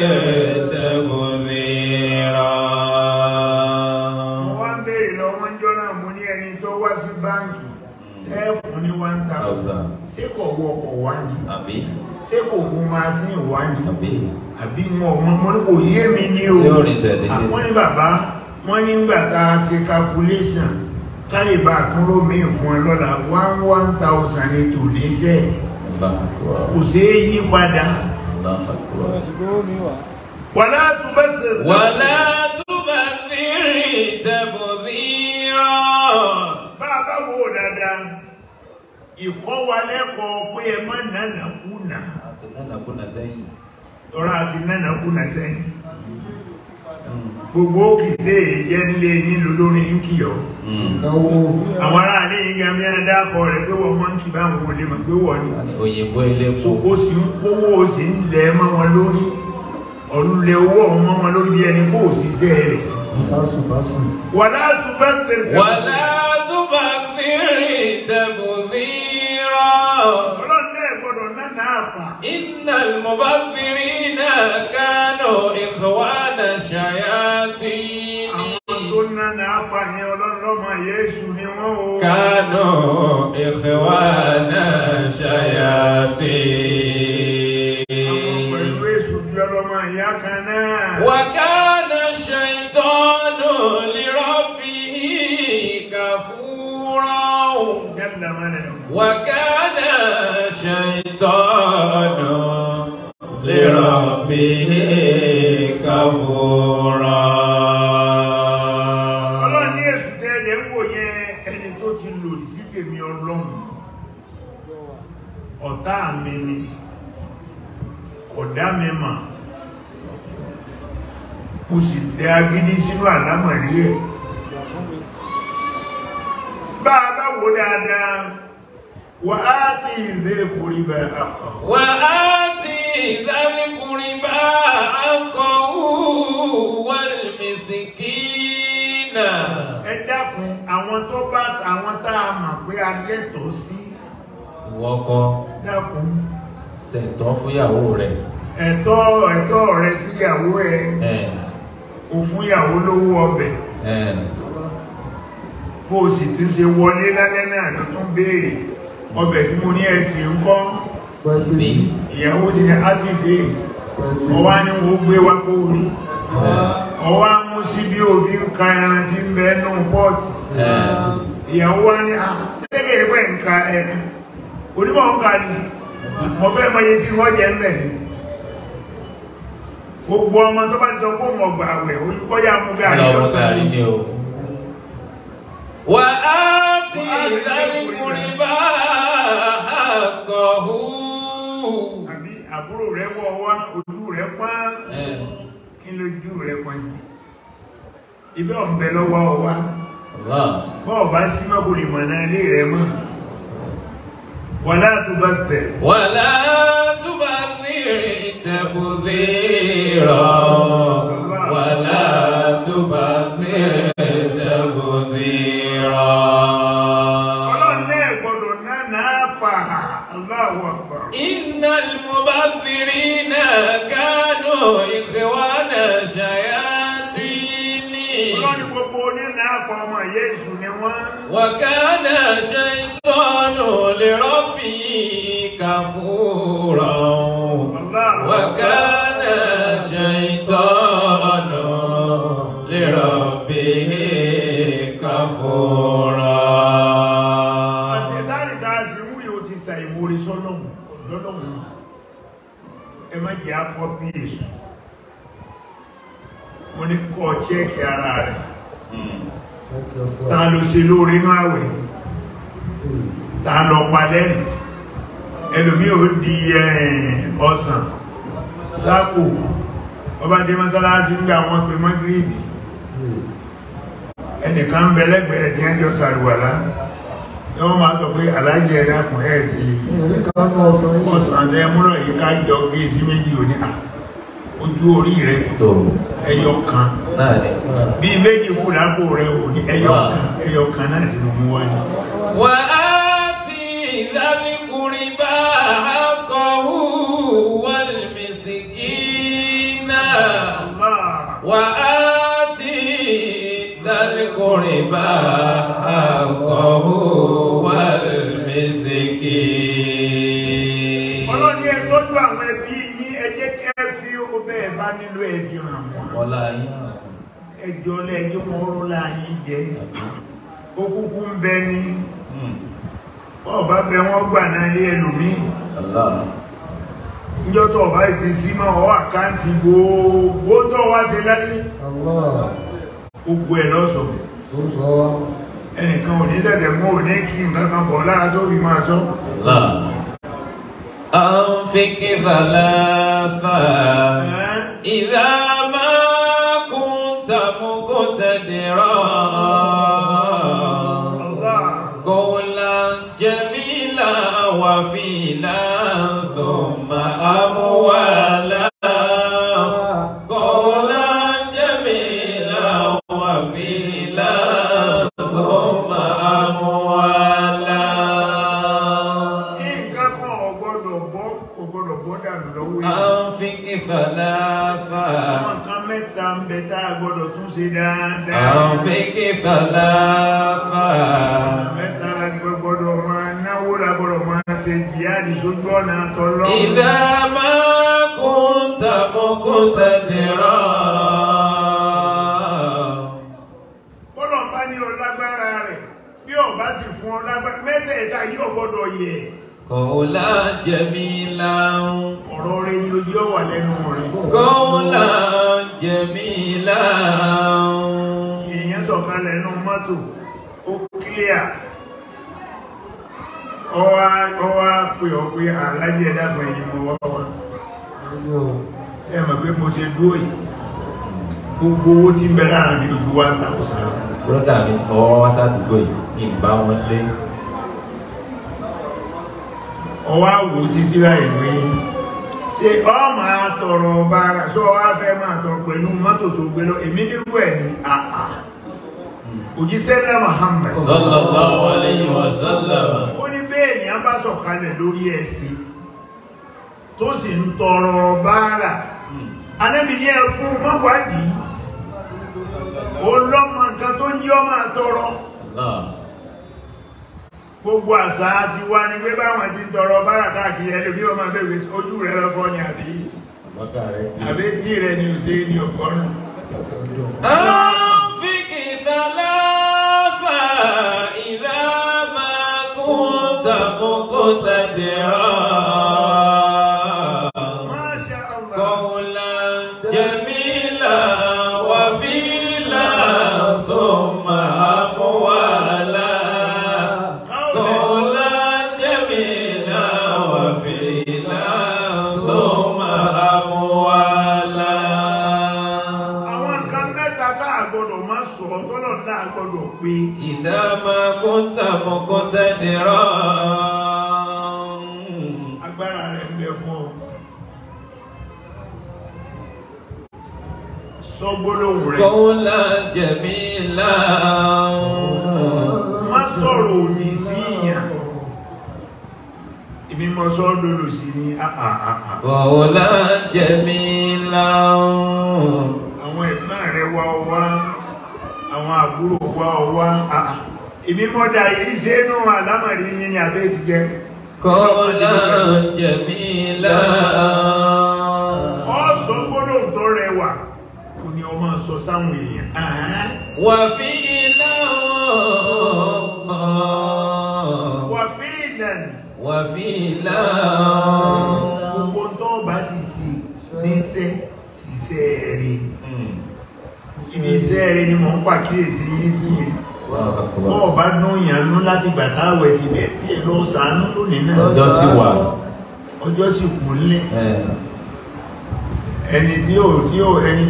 tẹ̀bùdì rọ̀. Mo wá ń béèrè lọ wọ́n jọ náà mo ní ẹni tó wá sí báńkì tẹ́ẹ̀fún ní 1,000. Ṣé kò wọkọ̀ wá ní? Àbí? Ṣé kò gun máa sí ìwá ní? Àbí? Àbí wọn ọmọ ní kò yé mi ní o. Yóò rìn sẹ̀dẹ̀. Àwọn ní bàbá wọ́n ní gbà tá a ṣe calculation kálíbà àtúnrò míì fún ẹ lọ́la 1,000 ní tòlẹ́sẹ̀ kò sí yí padà. Wàlá túbà sí. Wàlá túbà ní tẹ̀bùdì rọ̀. Bàbá wo dáadáa ìkọ́ wa lẹ́kọ̀ọ́ pé ẹ má nánà kùnà. Àti nánà kùnà sẹ́yìn. Tọ́ra àti nánà kùnà sẹ́yìn. Gbogbo kìdé jẹ́ nílé yín lórí ń kìyọ̀. Àwọn ará ní ìgbàmí àdákọ̀ rẹ̀ pé wọ́n máa ń kì bá wọn olè mọ̀ pé wọ́n ni. Òyìnbó ilé fún. Ó sì ń kówó ó sì ń lẹ̀ mọ́ wọn lórí. Ọ̀lúlẹ̀ owó mọ́ wọn lórí bí ẹni kó òṣìṣẹ́ rẹ̀. Wàlá túbà tẹ̀lé. Wàlá túbà ní tẹ̀bùdì rọ̀. Ọlọ́run náà gbọ́dọ̀ náà àpà. Innal mubadhirina kanu ikhwana shayatin. Àwọn tó náà àpà yẹn Ọlọ́run lọ́mọ Yésù ni wọ́n o. Kanu ikhwana shayatin. Àwọn pẹ̀lú Èṣù bí ọlọ́mọ ìyá kan náà. Wa kana shaytanu li rabbihi kafura. Jalla mala. Wa kana shaytanu li rabbihi kafura. Ọlọ́run ní Èṣù tẹ́lẹ̀ ń wò yẹn ẹni tó ti lòdì sí tèmi Ọlọ́run. Ọ̀tá mi ni, ọ̀dá mi mà, mo sì dẹ agídí sínú àlámọ̀rí ẹ̀. Bá a bá wò dáadáa, wà á ti ìdílé kúrí bá àkọ́. Wà á ti ìdílé kúrí bá àkọ́ wal miskina. Ẹ dákun àwọn tó bá àwọn tá a mọ̀ pé a lẹ́tọ̀ọ́ sí. Ìwọ́kọ́ Dákun. Ṣẹ̀tọ́ fúnyàwó rẹ̀. Ẹ̀tọ́ rẹ̀ síyàwó ẹ̀. O fún ìyàwó lówó ọbẹ̀. Bó o sì tún ṣe wọlé lálẹ́ náà ló tún béèrè ọbẹ̀ tí mo ní ẹ̀sìn ń kọ́. Ìyàwó ti ní á ti ṣe ọwá ní wo gbé wá kó rí. Ọwá mú sí bí òfin ka ẹran tí ń bẹ nù pọ́ọ̀tì. Ìyàwó wá ní àtẹ́gẹ̀ ẹgbẹ́ nǹka ẹran. Onímọ̀ ń ka ni mo fẹ́ mọ iye tí wọ́n jẹ́ ń bẹ̀ ni. Gbogbo ọmọ tó bá ti sọ pé mo gbà àwẹ̀ olùkọ́ yà mú gàrí lọ́sàn-án ni o. Wà á ti ìdárí kùrìbá àkọ́hù àbúrò rẹ̀ wọ́ wá ojú rẹ̀ pọ́n kí lójú rẹ̀ pọ́n sí ibẹ̀ ọ̀bẹ lọ́wọ́ wa bọ́ọ̀ bá sí mọ́kò lè mọ̀ náà lè rẹ̀ mọ́ wala tubadhir tabdhira wala tubadhir tabdhira. ọlọ́nà ẹ̀gbọ́dọ̀ náà pàhà Allahu Akbar. innal mubadhirina kanu ikhwana shayatin. ọlọ́ni gbogbo onínà àpọ̀ ọmọ Yésù ni wọ́n. wa kana shaytanu li rabbihi kafura. wa kana shaytanu li rabbihi kafura. àṣetáni tá a sì mú yóò ti sa ìmúrí sọ́lọ́mù ọ̀dọ́lọ́mù ẹ má jẹ́ akọ́ bí èṣù mo ní kọ́ chẹ́ẹ̀kì ara rẹ̀ ta ló ṣe lórí inú àwẹ̀ ta lọ palẹ́rì ẹlòmí ò di ọ̀sán sáàpù ọba dé mọ́sálásí ń gbà wọ́n pè mọ́gírìbì ẹnìkan bẹ̀lẹ́gbẹ̀ẹ́ tí wọ́n jọ sàrùwàlá ni wọ́n máa sọ pé alájẹ ẹ̀dá kùn ẹ̀ sí ọ̀sán tẹ́ múlò yìí ká jọ gé sí méjì òní ojú orí rẹ̀ tó ẹyọ kan bí méjì kú lápò rẹ̀ òní ẹyọ kan náà ti mú wáyé. wà á ti ìdánikùnrin bá haqqahu wal miskina wà á ti ìdánikùnrin bá haqqahu wal miskina. ọlọ́ni ẹ tọ́jú àwọn ẹbí yín ẹ jẹ́ kí ẹ fi ọbẹ̀ ẹ bá nílò ẹ fi hàn wọ́n. ọlá yín. ẹjọ́ lẹ́yìn wọn rọ́ láàyè jẹ́ ó kúkú ń bẹ ní ọba bẹ wọ́n gbà náà lé ẹlòmíì. níjọ́ tó ọba ti sí mọ́ ọ àkáǹtì gbogbo tó wá ṣe láyé gbogbo ẹ̀ lọ́sọ̀ọ́ ẹnìkan ò ní tẹ̀tẹ̀ mú ò ní kí nǹkan kan bọ̀ lára tó fi máa sọ. أنفق ثلاثا إذا ما كنت مقتدرا قولا جميلا وفيلا ثم أموالا قولا جميلا وفيلا ثم أموالا. أنفق ثلاثا أنفق ثلاثا إذا ما كنت مقتدرا. bọ́lọ̀ bá ní ọlágbára rẹ̀ bí ọba sì fún ọlágbára mẹ́tẹ̀ẹ̀ta yóò gbọ́dọ̀ yẹ. قولا جميلا ọ̀rọ̀ rẹ̀ ni ojú ọ̀wà lẹ́nu rẹ̀. قولا جميلا. èèyàn sọ̀kalẹ̀ nínú mọ́tò ó kílíà ọwá pè ọ pé alájẹ ẹ̀dàgbọ̀n yìí mọ̀ wá wọn. ṣé ẹ mọ̀ pé mo ṣe dúró yìí gbogbo owó tí ń bẹ lára mi ojú 1,000. brọ́dà mi ti mọ̀ wá sádùúgbò yìí ní ìbá wọn lé. ọwá wò títí láì pé ṣe ọ máa tọrọ bára ṣọ wá fẹ́ máa tọrọ pẹ̀lú mọ́tò tó gbé lọ èmi nírú ẹ̀ ní àà òjíṣẹ́ ńlá Muhammad sallallahu alayhi wa sallam. ó ní bẹ́ẹ̀ ni a bá sọ̀kalẹ̀ lórí ẹ̀sìn tó sì ń tọrọ bára Ànábì ní ẹ fún mọ́wádìí olọ́mọ nǹkan tó yí ọ máa tọrọ. gbogbo àṣà ti wá ní pé báwọn ti tọrọ bára káàkiri ẹlòmí ọmọ bẹ̀rẹ̀ ojú rẹ̀ lọ́fọ́ ni àbí tí rẹ̀ ni ò ṣe ní ọgọ́rùn. أنفق ثلاثا إذا ما كنت مقتدرا قولا جميلا وفيلا ثم أموالا قولا جميلا وفيلا ثم مقتدرا agbára rẹ̀ ń bẹ fún ọ sọ gbólóhùn rẹ̀ قولا جميلا má sọ̀rọ̀ òdì sí ìyàn ibi mọ́ sọ́dọ̀ lò sí ní قولا جميلا àwọn ẹ̀gbọ́n rẹ̀ wá ọwá àwọn àbúrò wá ọwá ibi mọ́dá ìrísẹ́ inú àlámọ̀rí yìí ni àbẹ́ ti jẹ́ قولا جميلا ọ sọ gbólóhùn tó rẹwà kò ní ọmọ sọ sáwọn èèyàn وفيلا وفيلا gbogbo tó bá sì sí níṣẹ́ ṣiṣẹ́ rí ibi iṣẹ́ rí ni mò ń pàkíyèsí yìí sí yìí bọ́ọ̀ bá dún ìyànú láti gbàtàwẹ̀ ti bẹ̀ tí ẹ lọ sàánú lónìí náà ọjọ́ sì wà ọjọ́ sì kú lẹ̀ ẹni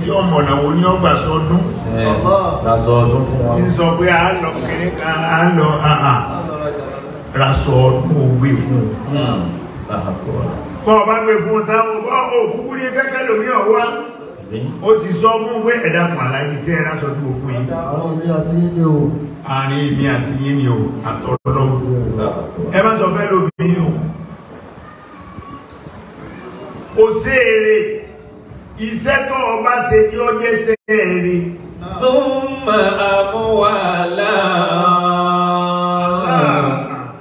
tí ó mọ̀nà wo ní ọgbà sọdún lásọ ọdún fún wọn tí ń sọ pé a lọ kéré kan a lọ rasọ ọdún ògbé fún bọ́ ọba gbé fún táwọn òkúkú ní fẹ́kẹ́ lómi ọwá ó ti sọ fún pé ẹ̀dá pàlàyé tí ẹ̀rá sọ tí ó fún yí àárín èmi àti yín ni o àtọ́lọ́ ẹ má sọ fẹ́ lómi o kò sí èrè iṣẹ́ tó ọba ṣe tí ó jẹ́ ṣe èrè ثم أموالا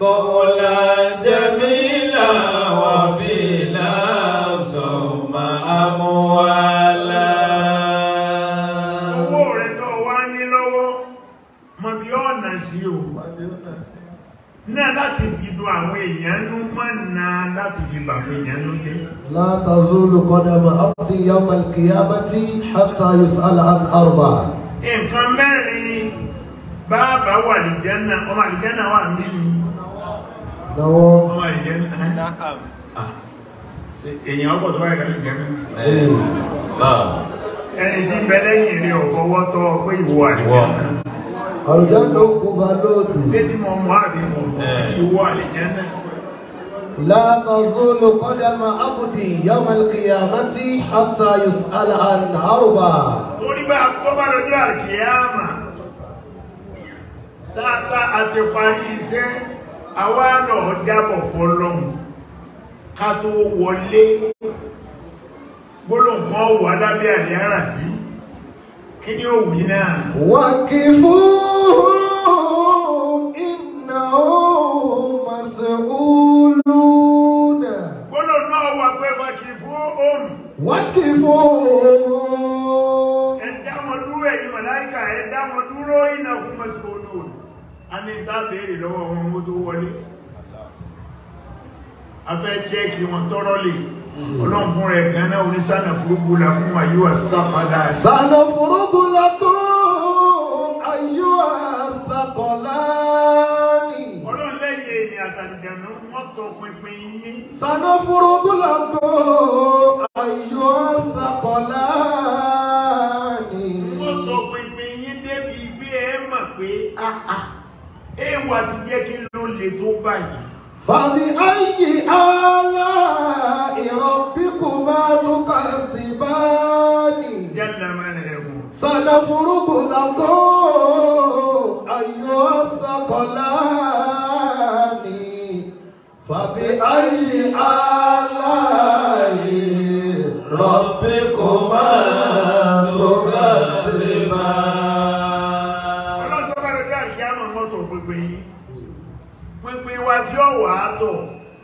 قولا جميلا وفيلا ثم أموالا owó rẹ̀ tó wá ní lọ́wọ́ mọ̀ bí ọ̀nà sí o náà láti fi dùn àwọn èèyàn nú mọ́ náà láti fi bàbá èèyàn nú jẹ́ لا تزول قدم عبد يوم القيامة حتى يسأل عن أربع. nǹkan mẹ́rin bàbá wà àlìjánà ọmọ àlìjánà wà nínú ọmọ àlìjánà èèyàn ọkọ̀ tó wáyé àlìjánà ẹni tí bẹ́lẹ́yìn rí ọ̀fọwọ́tọ́ pé ìwọ àlìjánà àlìjánà kò bá lóòdù ṣé tí mo mọ́ àbí mo ìwọ àlìjánà لا تزول قدم عبد يوم القيامة حتى يسأل عن أربع. torí bá kọ́bá lójú àkíyàmà tààtà àti parí iṣẹ́ àwa náà jábọ̀ fọ́lọ́hun ká tó wọlé gbólóǹkan wà lábẹ́ àlẹ́ ara sí kí ni ó wí náà وقفوهم إنهم مسؤولون. gbólóǹ náà wà pé bàkì fún òun وقفوهم ẹ̀dá wọn dúró ẹ̀yìn màláíkà ẹ̀dá wọn dúró innahum mas'ulun a ní ìta béèrè lọ́wọ́ wọn ó tó wọlé a fẹ́ jẹ́ kí wọn tọ́rọ lè ọlọ́run fún rẹ̀ gánà onísànà fúrúgbù la fún àyíwá sápadà سنفرغ لكم أيها الثقلان. ọlọ́run lẹ́yìn èyàn àtàlìjànú wọ́n tọ pinpin yín سنفرغ لكم أيها الثقلان. wọ́n tọ pinpin yín débi bí ẹ mọ̀ pé ẹwà ti jẹ́ kí ló lè tó báyìí فبأي آلاء ربكما تكذبان. jẹ́nà mẹ́rin ẹ̀wọ̀n سنفرغ لكم أيها الثقلان. فبأي آلاء ربكما تكذبان. ọlọ́run tó bá lọ́jọ́ àríkí àmọ́ mọ́tò pinpin yín pinpin wa tí ó wà á tọ̀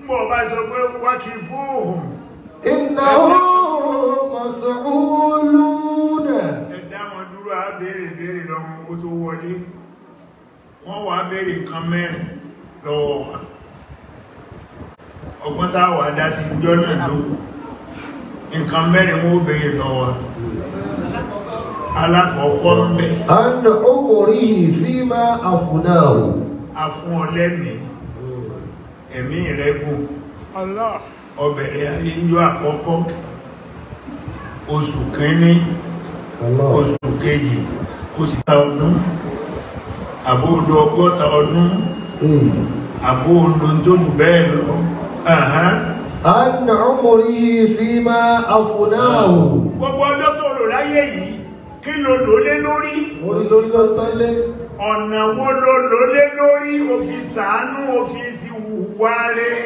ń bọ̀ bá sọ pé wá kí fóòhùn إنهم مسؤولون. ẹ̀dá wọn dúró á béèrè lọ́wọ́ ó tó wọlé wọ́n wà á béèrè nǹkan mẹ́rin lọ́wọ́ wa ọgbọ́n tá a wà dá sí ìjọ náà ló nǹkan mẹ́rin wọ́n béèrè lọ́wọ́ alákọ̀ọ́kọ́ ń bẹ̀ عن عمره فيما أفناه. afún ọlẹ́mì ẹ̀mí rẹ̀ gùn ọbẹ̀rẹ̀ ayé ń yọ àkọ́kọ́ oṣù kìíní oṣù kejì oṣù ta ọdún àbóòdó 60 ọdún àbó olóńdójú bẹ́ẹ̀ lọ. An umri fima afnahu. Gbogbo ọjọ́ tó lò láyé yìí kí ló lò lé lórí? Orí lórí lọ sálé. Ọ̀nà wo ló lò lé lórí? Ó fi ṣàánú, ó fi ti hùwà rẹ̀,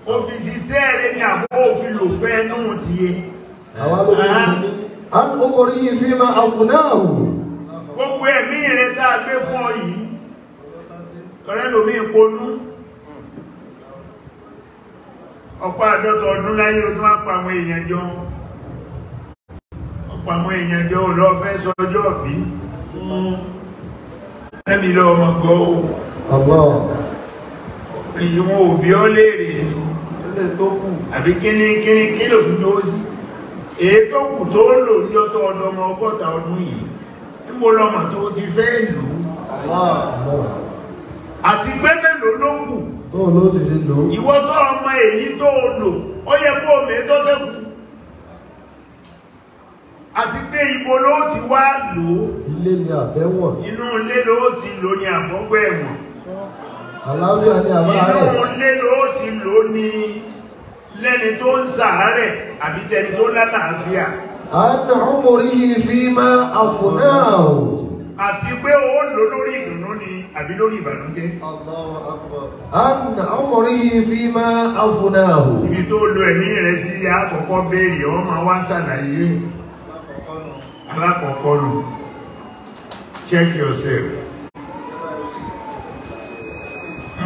ó fi ṣiṣẹ́ rẹ̀ ní àbó òfin lò fẹ́ nù tiẹ̀. Àwa ló fi sí. An umri fima afnahu. Gbogbo ẹ̀mí rẹ̀ tá a gbé fún ọ yìí, tọ́rẹ́ lómi ìponú. Ọ̀pọ̀ àdọ́tọ̀ ọdún láyé ọdún àpá àwọn èèyàn jọ. Ọ̀pọ̀ àwọn èèyàn jọ lọ fẹ́ sọjọ́ bí. Ẹ̀mí lọ ọmọ gọ́ o. Allah. Èyí wọn ò bí ọ léèrè ni. Ilé tó kù. Àbí kí ló ń dó sí? Èyí tó kù tó lò lọ́tọ̀ ọdún ọmọ 60 ọdún yìí. Níbo lọmọ tó ti fẹ́ lò? Àti pé mélòó ló kù? Tó ló sì sí lò. Ìwọ tó ọmọ èyí tó lò, ó yẹ kó omi tó sẹ́kù. Àti pé ibo ló ti wá lò. Ilé ni àbẹ́wọ̀n. Inú ilé ló ti lò ní àbọ́gbọ́ ẹ̀wọ̀n. Àlàáfíà ni àbá rẹ̀. Inú ilé ló ti lò ní lẹ́ni tó ń ṣàárẹ̀ àbí tẹni tó lálàáfíà. An umri fima afnahu. Àti pé ó lò lórí ìdùnnú ni àbí lórí ìbànújẹ́. Allahu akbar. An umri fima afnahu. Ibi tó lo ẹ̀mí rẹ̀ sí àkọ́kọ́ béèrè ọmọ wa ṣàlàyé. Alákọ̀ọ́kọ́ nù. Check yourself.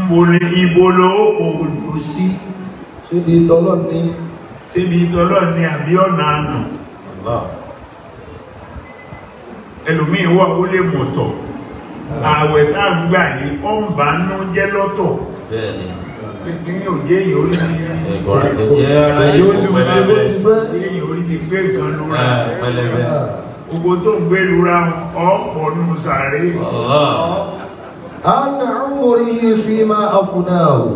Mo ní ibo ló kò lò sí. Síbi tọ́lọ́ ní. Síbi tọ́lọ́ ní àbí ọ̀nà àná. Ẹlòmíì wà ó lè mọ̀tọ̀. Ààwẹ̀ tá ń gbà yìí ó ń bá nú jẹ́ lọ́tọ̀. Ní òjé yìí orí ni èyí orí ni gbé nǹkan lura. Gbogbo tó ń gbé lura ọ̀pọ̀ nù sàárè. An umri fima afnahu.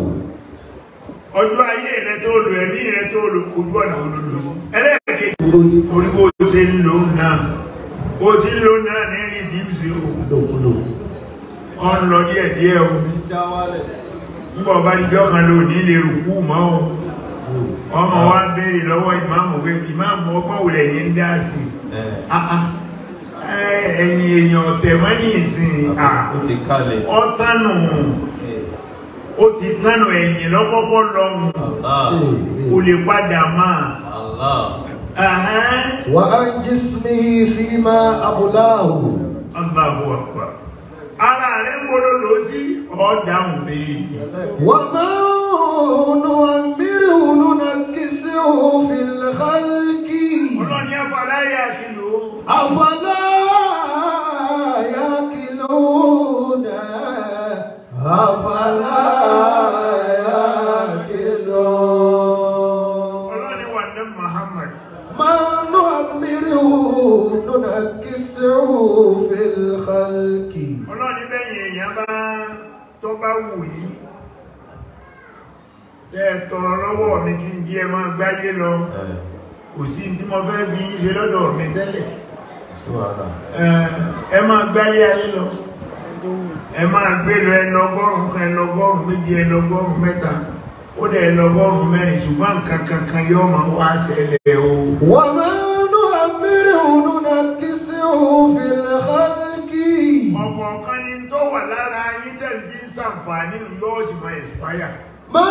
Ọjọ́ ayé rẹ tó lò, ẹ̀mí rẹ tó lò, ojú ọ̀nà olólo sí. Ẹlẹ́ẹ̀kejì orí bó ṣe ń lò náà. Bó ti ń lò náà ní rìdíùsì o. Ọ ń lọ díẹ̀díẹ̀ o. Nígbà ọba ní jọ́ kan lò ní ilé rùkú mọ́ o. Ọmọ wa béèrè lọ́wọ́ ìmáàmù pé ìmáàmù ọgbọ́n wò lẹ́yìn ń dá sí. Ẹ̀yin èèyàn tẹ̀mọ́ ní ìsìn ọ̀tánù. Ó ti tánù ẹ̀yìn lọ́kọ́kọ́ lọ́hùn. Ó lè padà máa. Wa an jismihi fima ablahu. Allahu akbar. Ara rẹ̀ ń bolo lò sí ọ̀dáhùn béèrè. Wa ma nu'ammiruhu nunakkisuhu fil khalqi. Ọlọ́ni afala yaqilu. Afala yaqiluna. Afala yaqilun. Ọlọ́ni wà ní Muhammad. Ma nu'ammiruhu nunakkisuhu fil khalqi. Ọlọ́ni bẹ́yìn èèyàn bá tó bá wù yí. Tẹ́ tọrọ lọ́wọ́ mi kí n jí ẹ máa gbáyé lọ. Kò sí tí mo fẹ́ bí ṣe lọ́dọ̀ mi tẹ́lẹ̀. Ẹ máa gbáyé ayé lọ. Ẹ máa gbé lọ ẹlọgọ́rùn kan, ẹlọgọ́rùn méjì, ẹlọgọ́rùn mẹ́ta. Ó dẹ̀ ẹlọgọ́rùn mẹ́rin ṣùgbọ́n nǹkan kankan yóò máa wá ṣẹlẹ̀ o. Wa ma nu'ammiruhu nunakkisuhu fil khalqi. Ọ̀pọ̀ kan ni tó wà lára yín tẹ̀lé fi ń ṣàǹfààní yóò sì máa expire. Ma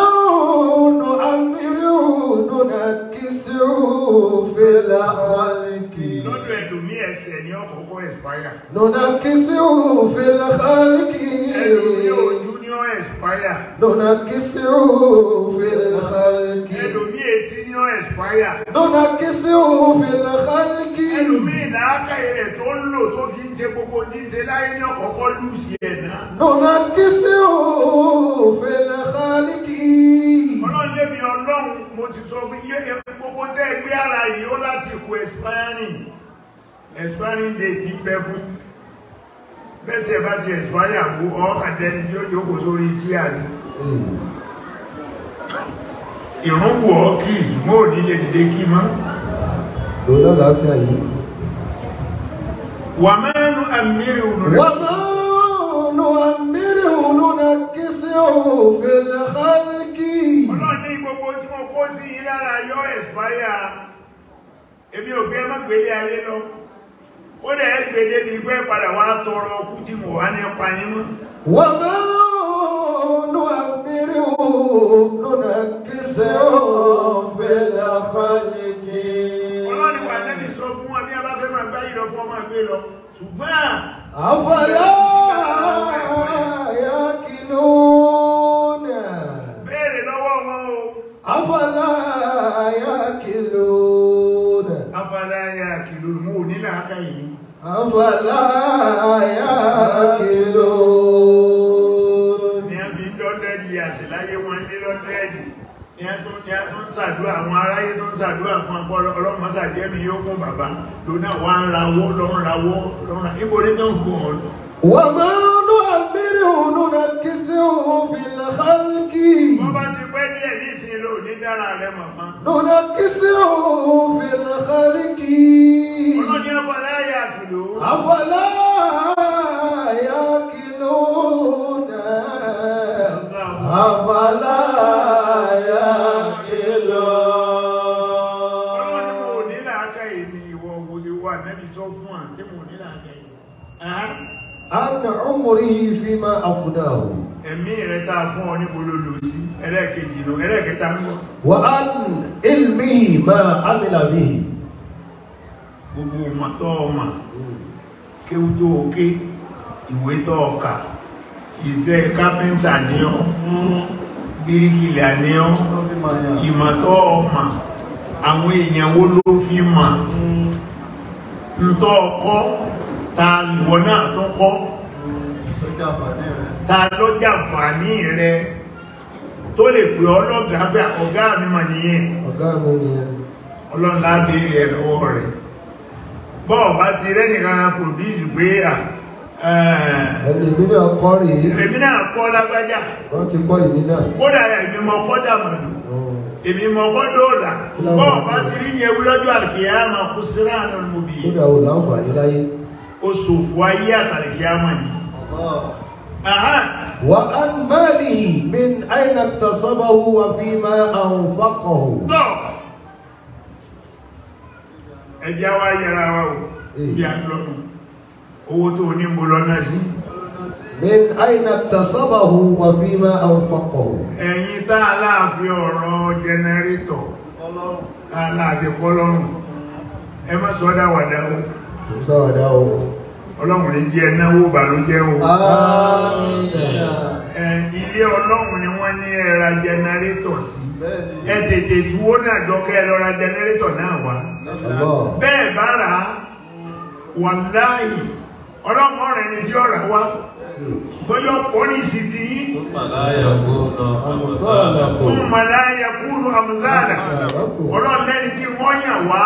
nu'ammiruhu nunakkisuhu fil khalqi. Lọ́dọ̀ ẹlòmí ẹsẹ̀ ni ọkọ̀ọ̀kọ̀ expire. Nunakkisuhu fil khalqi. Ẹlòmí ojú ni ó expire. Nunakkisuhu fil khalqi. Ẹlòmí etí ni ó expire. Nunakkisuhu fil khalqi. Ẹlòmí ìlàákàyè rẹ̀ tó ń lò tó fi ń ṣe gbogbo ní ṣe láyé ní ọkọ̀ọ̀kọ̀ lùsì ẹ̀ náà. Nunakkisuhu fil khalqi. Ọlọ́run lébi Ọlọ́run mo ti sọ fún iye gbogbo tẹ́ ẹgbẹ́ ara yìí ó lásìkò expiring date ń bẹ fún. Bẹ́sẹ̀ bá ti expire kú ọ́ àdẹni tí ó jókòó sórí jíà ni. Ìrún wọ̀ ọ́ kí ìsúnmọ́ òní lè dìde kí mọ́. Lọ́nà láàfíà yìí. Wa ma nu'ammiruhu Wa ma nu'ammiruhu nunakkisuhu في الخلق. Ọlọ́run ní gbogbo tí mo kó sí yín lára yóò expire. Èmi ò gbé má gbélé ayé lọ. Ó dẹ̀ gbélé bí gbé padà wá tọrọ ọkú tí mo wá ní pa yín mọ́. وما نؤمره ننكسه في الخلق. Ọlọ́run wà lẹ́bi sọ fún wa bí a bá fẹ́ máa gbá yìí lọ fún ọmọ gbé lọ. Ṣùgbọ́n أفلا يأكلون. béèrè lọ́wọ́ wọn o. أفلا يأكلون. Afala ya'qilun mú ò nílà áká yìí. أفلا يأكلون. Ní a fi lọ́dẹ́ẹ̀dì àṣìláyé wọn ní lọ́dẹ́ẹ̀dì. Ní a tó ń ṣàdúrà àwọn aráyé tó ń ṣàdúrà fún apọ́lọ́ ọlọ́mọ ṣàjẹ́mi yóò fún bàbá. Lónà wá ń rawọ́ lọ́nà níbo ní tó ń gbọ́ wọn. وما نؤمره ننكسه في الخلق. Wọ́n bá ti pẹ́ díẹ̀ ní ìsìn lò ní dára rẹ̀ màmá. ننكسه في الخلق. Ọlọ́dún afala ya'qilun. أفلا يأكلون. أفلا يأكلون. Ọlọ́run mo ní làákà yìí ni ìwọ wòye wà nẹ́bí tó fún à tí mo ní làákà yìí. عن عمره فيما أفناه. Ẹ̀mí rẹ̀ tá a fún ọ ní bololo sí ẹlẹ́ẹ̀kejì inú ẹlẹ́ẹ̀kẹta ń bọ̀. وعن علمه ما عمل به. Gbogbo ọmọ tó ọmọ kéwú tó ké ìwé tó ọkà iṣẹ́ kápẹ́ntà ní ọ bíríkìlà ní ọ ìmọ̀ tó ọmọ àwọn èèyàn wo ló fi mọ̀ ntọ́ ọkọ́ ta ìwọ náà tó kọ́ ta ló jàǹfààní rẹ tó lè pè ọlọ́gàá bẹ́ ọ̀gá mi mà nìyẹn ọlọ́run lábẹ́rẹ́ ẹ lọ́wọ́ rẹ̀ bọ́ọ̀ bá ti rẹ́ nìkan pòdúsì pé èmi náà kọ́ rí. èmi náà kọ́ lágbájá wọ́n ti kọ́ ìní náà. kódà èmi mọ kọ́ dàmàdù èmi mọ kọ́ dóòlà bọ́ọ̀ bá ti rí yẹn wí lọ́jọ́ àlùkìyámà kó síra àná mo bì í. kódà ò láǹfààní láyé. ó ṣòfò ayé àtàlùkìyámà yìí. وعن ماله من أين اكتسبه وفيما أنفقه. ẹjẹ́ wa yẹra wa o bí a lọ́nu owó tó ní mo lọ́nà sí. من أين اكتسبه وفيما أنفقه. ẹ̀yin tá a láàfin ọ̀rọ̀ jẹnẹrétọ̀ aláàfin fọlọ́run ẹ má sọ dáwàdá o. sọ́wọ́dá o. ọlọ́run ní jẹ́ náwó bàlújẹ́ o. ilé ọlọ́run ni wọ́n ní ẹ ra jẹnẹrétọ̀ sí. ẹ tètè tuwó náà jọ kẹ́ ẹ lọ ra jẹnẹrétọ̀ náà wá. bẹ́ẹ̀ bá rà á wàláhì ọlọ́mọ rẹ̀ ni tí ó rà wá ṣùgbọ́n yóò pọ̀ ní ìsì tí yí fún màláyà kúrò àmúláàdà ọlọ́lẹ́ni tí wọ́n yàn wá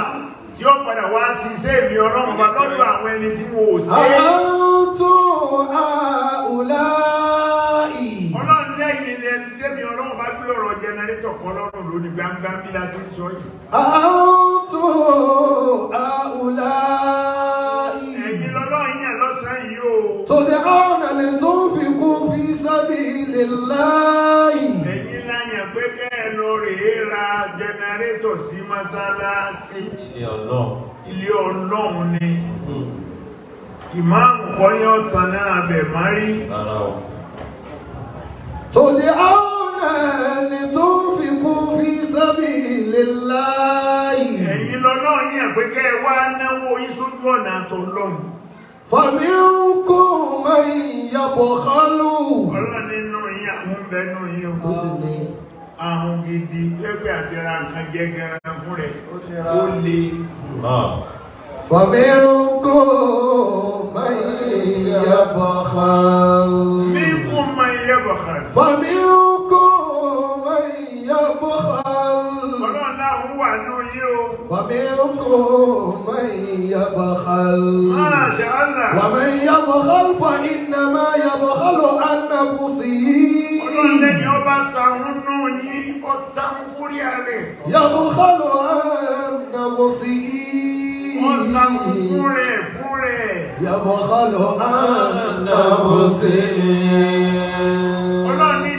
tí ó padà wá sí iṣẹ́ ìmì ọlọ́run bá lọ́dọ̀ àwọn ẹni tí wọ́n ò sí ọlọ́lẹ́yìn ilẹ̀ tẹ́mi ọlọ́run bá gbé ọ̀rọ̀ jẹnẹrétọ̀ kọ́ lọ́rùn lónìí gbangba bí láti ń sọ yìí ẹ̀yin lọ́lọ́run yàn lọ́sàn yìí o تدعون لتنفقوا في سبيل الله. ẹ̀yin láyàn pé kẹ́ ẹ lọ rèé ra jẹnẹrétọ̀ sí mọ́sálásí ilé ọlọ́run ni ìmáàmù kọ́ ní ọ̀tàn náà bẹ̀ má rí تدعون لتنفقوا في سبيل الله. ẹ̀yin lọ́lọ́run yàn pé kẹ́ ẹ wá náwó yín sójú ọ̀nà àtọ̀lọ́run فمنكم من يبخل. ọlọ́run nínú yín àwọn bẹnu yín o àwọn gidi pẹ́pẹ́ àti ra nǹkan jẹ́ gan fún rẹ̀ ó le فمنكم من يبخل. منكم من يبخل فمنكم من يبخل. ọlọ́run náà ń wà nú yín o فمنكم من يبخل. Masha Allah ومن يبخل فإنما يبخل عن نفسه. ọlọ́run lẹ́yìn ọba sàún nú yín ó sàún fúrí ààrẹ يبخل عن نفسه. ó sàún fún rẹ̀ يبخل عن نفسه. ọlọ́run ní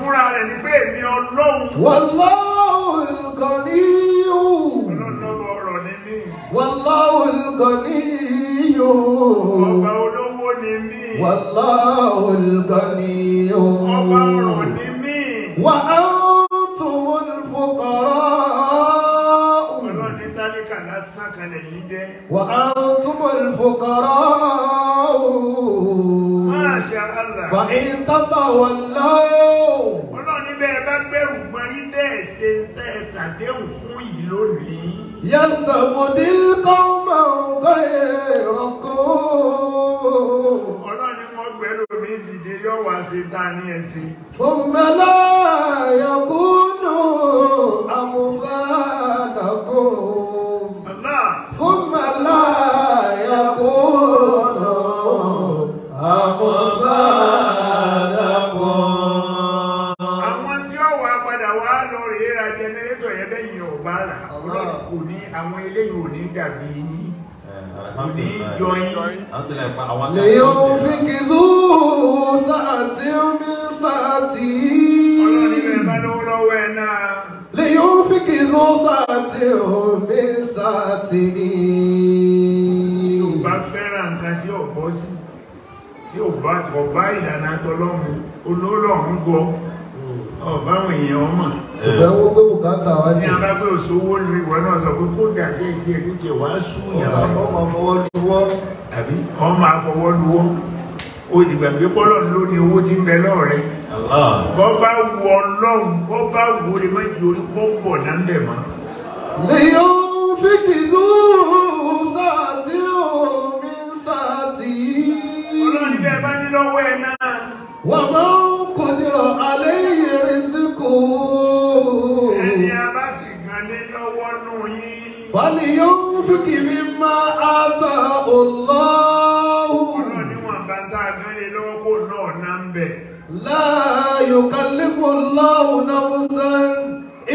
fúnra rẹ̀ ní pé èmi Ọlọ́run. Wallahul Ganiyyu. Ọlọ́lọ́wọ́ ọ̀rọ̀ ni mí. Wallahul Ganiyyu. Ọba olówó ni mí. Wallahul Ganiyyu. Ọba ọ̀rọ̀ ni mí. Wa antumul fuqara. Ọlọ́ni tálíkà lásán kan lẹ́yìn jẹ́. Wa antumul fuqara. Masha Allah. Fa in tatawallaw. Ọlọ́ni bẹ́ẹ̀ bá gbẹ̀rù gbọ́n yín tẹ́ ẹ̀ ṣe tẹ́ ẹ̀ ṣàdéhùn fún yìí lónìí. Yastabdil qawman ghayrakum. Ọlọ́ni wọ́n gbẹ̀rù mi dìde yọ wá sí ta ní ẹ̀sìn. Thumma la yakunu amthalakum. Allah. Thumma la yakunu amthalakum. Àwọn tí ó wà padà wá lọ rèé ra jẹnẹrétọ̀ yẹn bẹ́yìn ọ̀bá rà. Ọlọ́run kò ní àwọn eléyìí ò ní dàbí yín. Kò ní jọ yín. لينفق ذو سعة من سعته. Ọlọ́ni bẹ́ẹ̀ bá lówó lọ́wọ́ ẹ̀ náà. لينفق ذو سعة من سعته. Bá fẹ́ràn nǹkan tí ò bọ́ sí, tí ò bá ìlànà tọlọ́run, olólọ́run gbọ́, ọ̀fà àwọn èèyàn ọmọ. Ìfẹ́ wo pé bùkátà wá Ní abá pé òṣòwò lu ìwọ náà sọ pé kó dà sí ètí ẹ̀kú tí wàá sún ìyàwó. ọmọ fọwọ́ lọ́wọ́. Àbí ọmọ àfọwọ́ luwọ́. O ìgbàgbé pọ́lọ̀ ló ní owó tí ń bẹ lọ́rẹ̀. Bọ́ bá wù Ọlọ́run, bọ́ bá wù ó lè má di orí kọ́ bọ̀ náà ń bẹ̀ mọ́. لينفق ذو سعة من سعته. Ọlọ́ni bẹ́ẹ̀ bá ní lọ́wọ́ ẹ̀ náà. ومن قدر عليه رزقه. Ẹni a bá sì gan lé lọ́wọ́ nù yín. فلينفق مما آتاه الله. Ọlọ́ni wọn bá tá a gan lé lọ́wọ́ kó náà ná ń bẹ̀. لا يكلف الله نفسا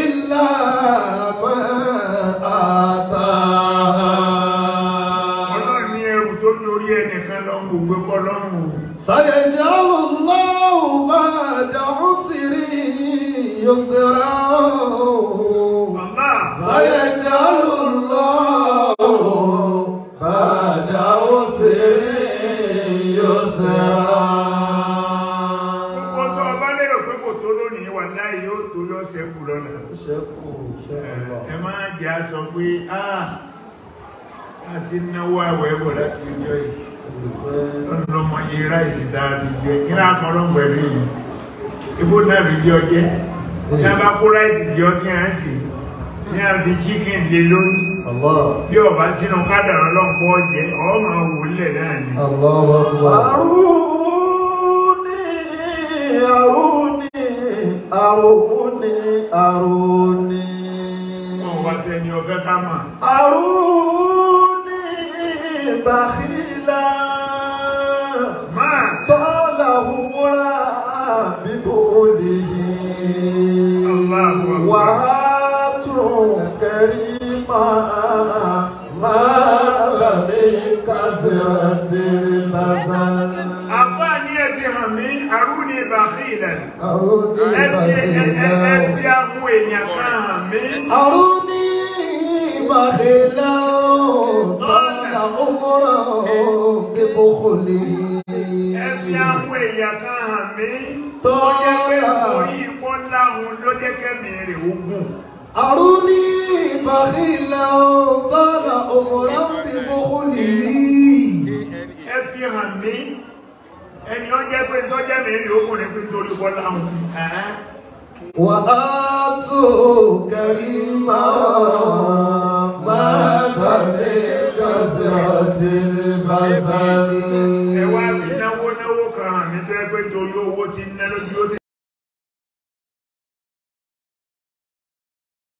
إلا ما آتاها. Ọlọ́ni ẹrù tó dorí ẹnìkan lọ ń gbogbo kọ́ lọ́rùn. سيجعل الله بعد عسر يسرا. سيجعل الله بعد عسر يسرا. Gbogbo tó ọba lérò pé kò tó lónìí wà láì yóò tó yọ ṣẹ́kù lọ́la. Ẹ máa jẹ́ aṣọ pé àti náwó àwẹ̀ bọ̀ láti ìjọ yìí. Lọ́nà yìí ráìsì dáa ti jẹ kí náà kan lọ́gbọ̀ ẹ̀rí yìí. Ibó náà rí jẹ́ ọjẹ́. Ní a bá kó ráìsì jẹ́ ọtí à ń sì. Ní a fi chicken lé lórí. Bí ọba sínú kádàrá lọ́pọ̀ ọjẹ́, ọmọ wò lẹ̀ náà ni. Aruni. Wọ́n wá sẹ́ni ọ̀fẹ́ ká mà. Aruni bakhila. Máa. Tọ́lá humura bíbólì. Allahu Akbar. Wà á tún kẹrí máa lẹ́mí kásìrà tí lásà. Àfá ní ẹ̀fì hàn mí, Aruni bakhila. Aruni bakhila. Ẹ̀fì àwọn èèyàn kan hàn mí. Aruni bakhila. Tọ́lá humura bíbólì. Ẹ̀fì àwọn èèyàn kan hàn mí. Tọ́lá. Ó jẹ́ pé orí ipò láhun ló jẹ́ kẹ́mì rẹ̀ ogun. Aruni bakhila. Tọ́lá humura bíbólì. Ẹ̀fì hàn mí. Ẹni ó jẹ́ pé tó jẹ́ mi rí ogun ní pé torí ipò láhun. Wà á tó kẹrí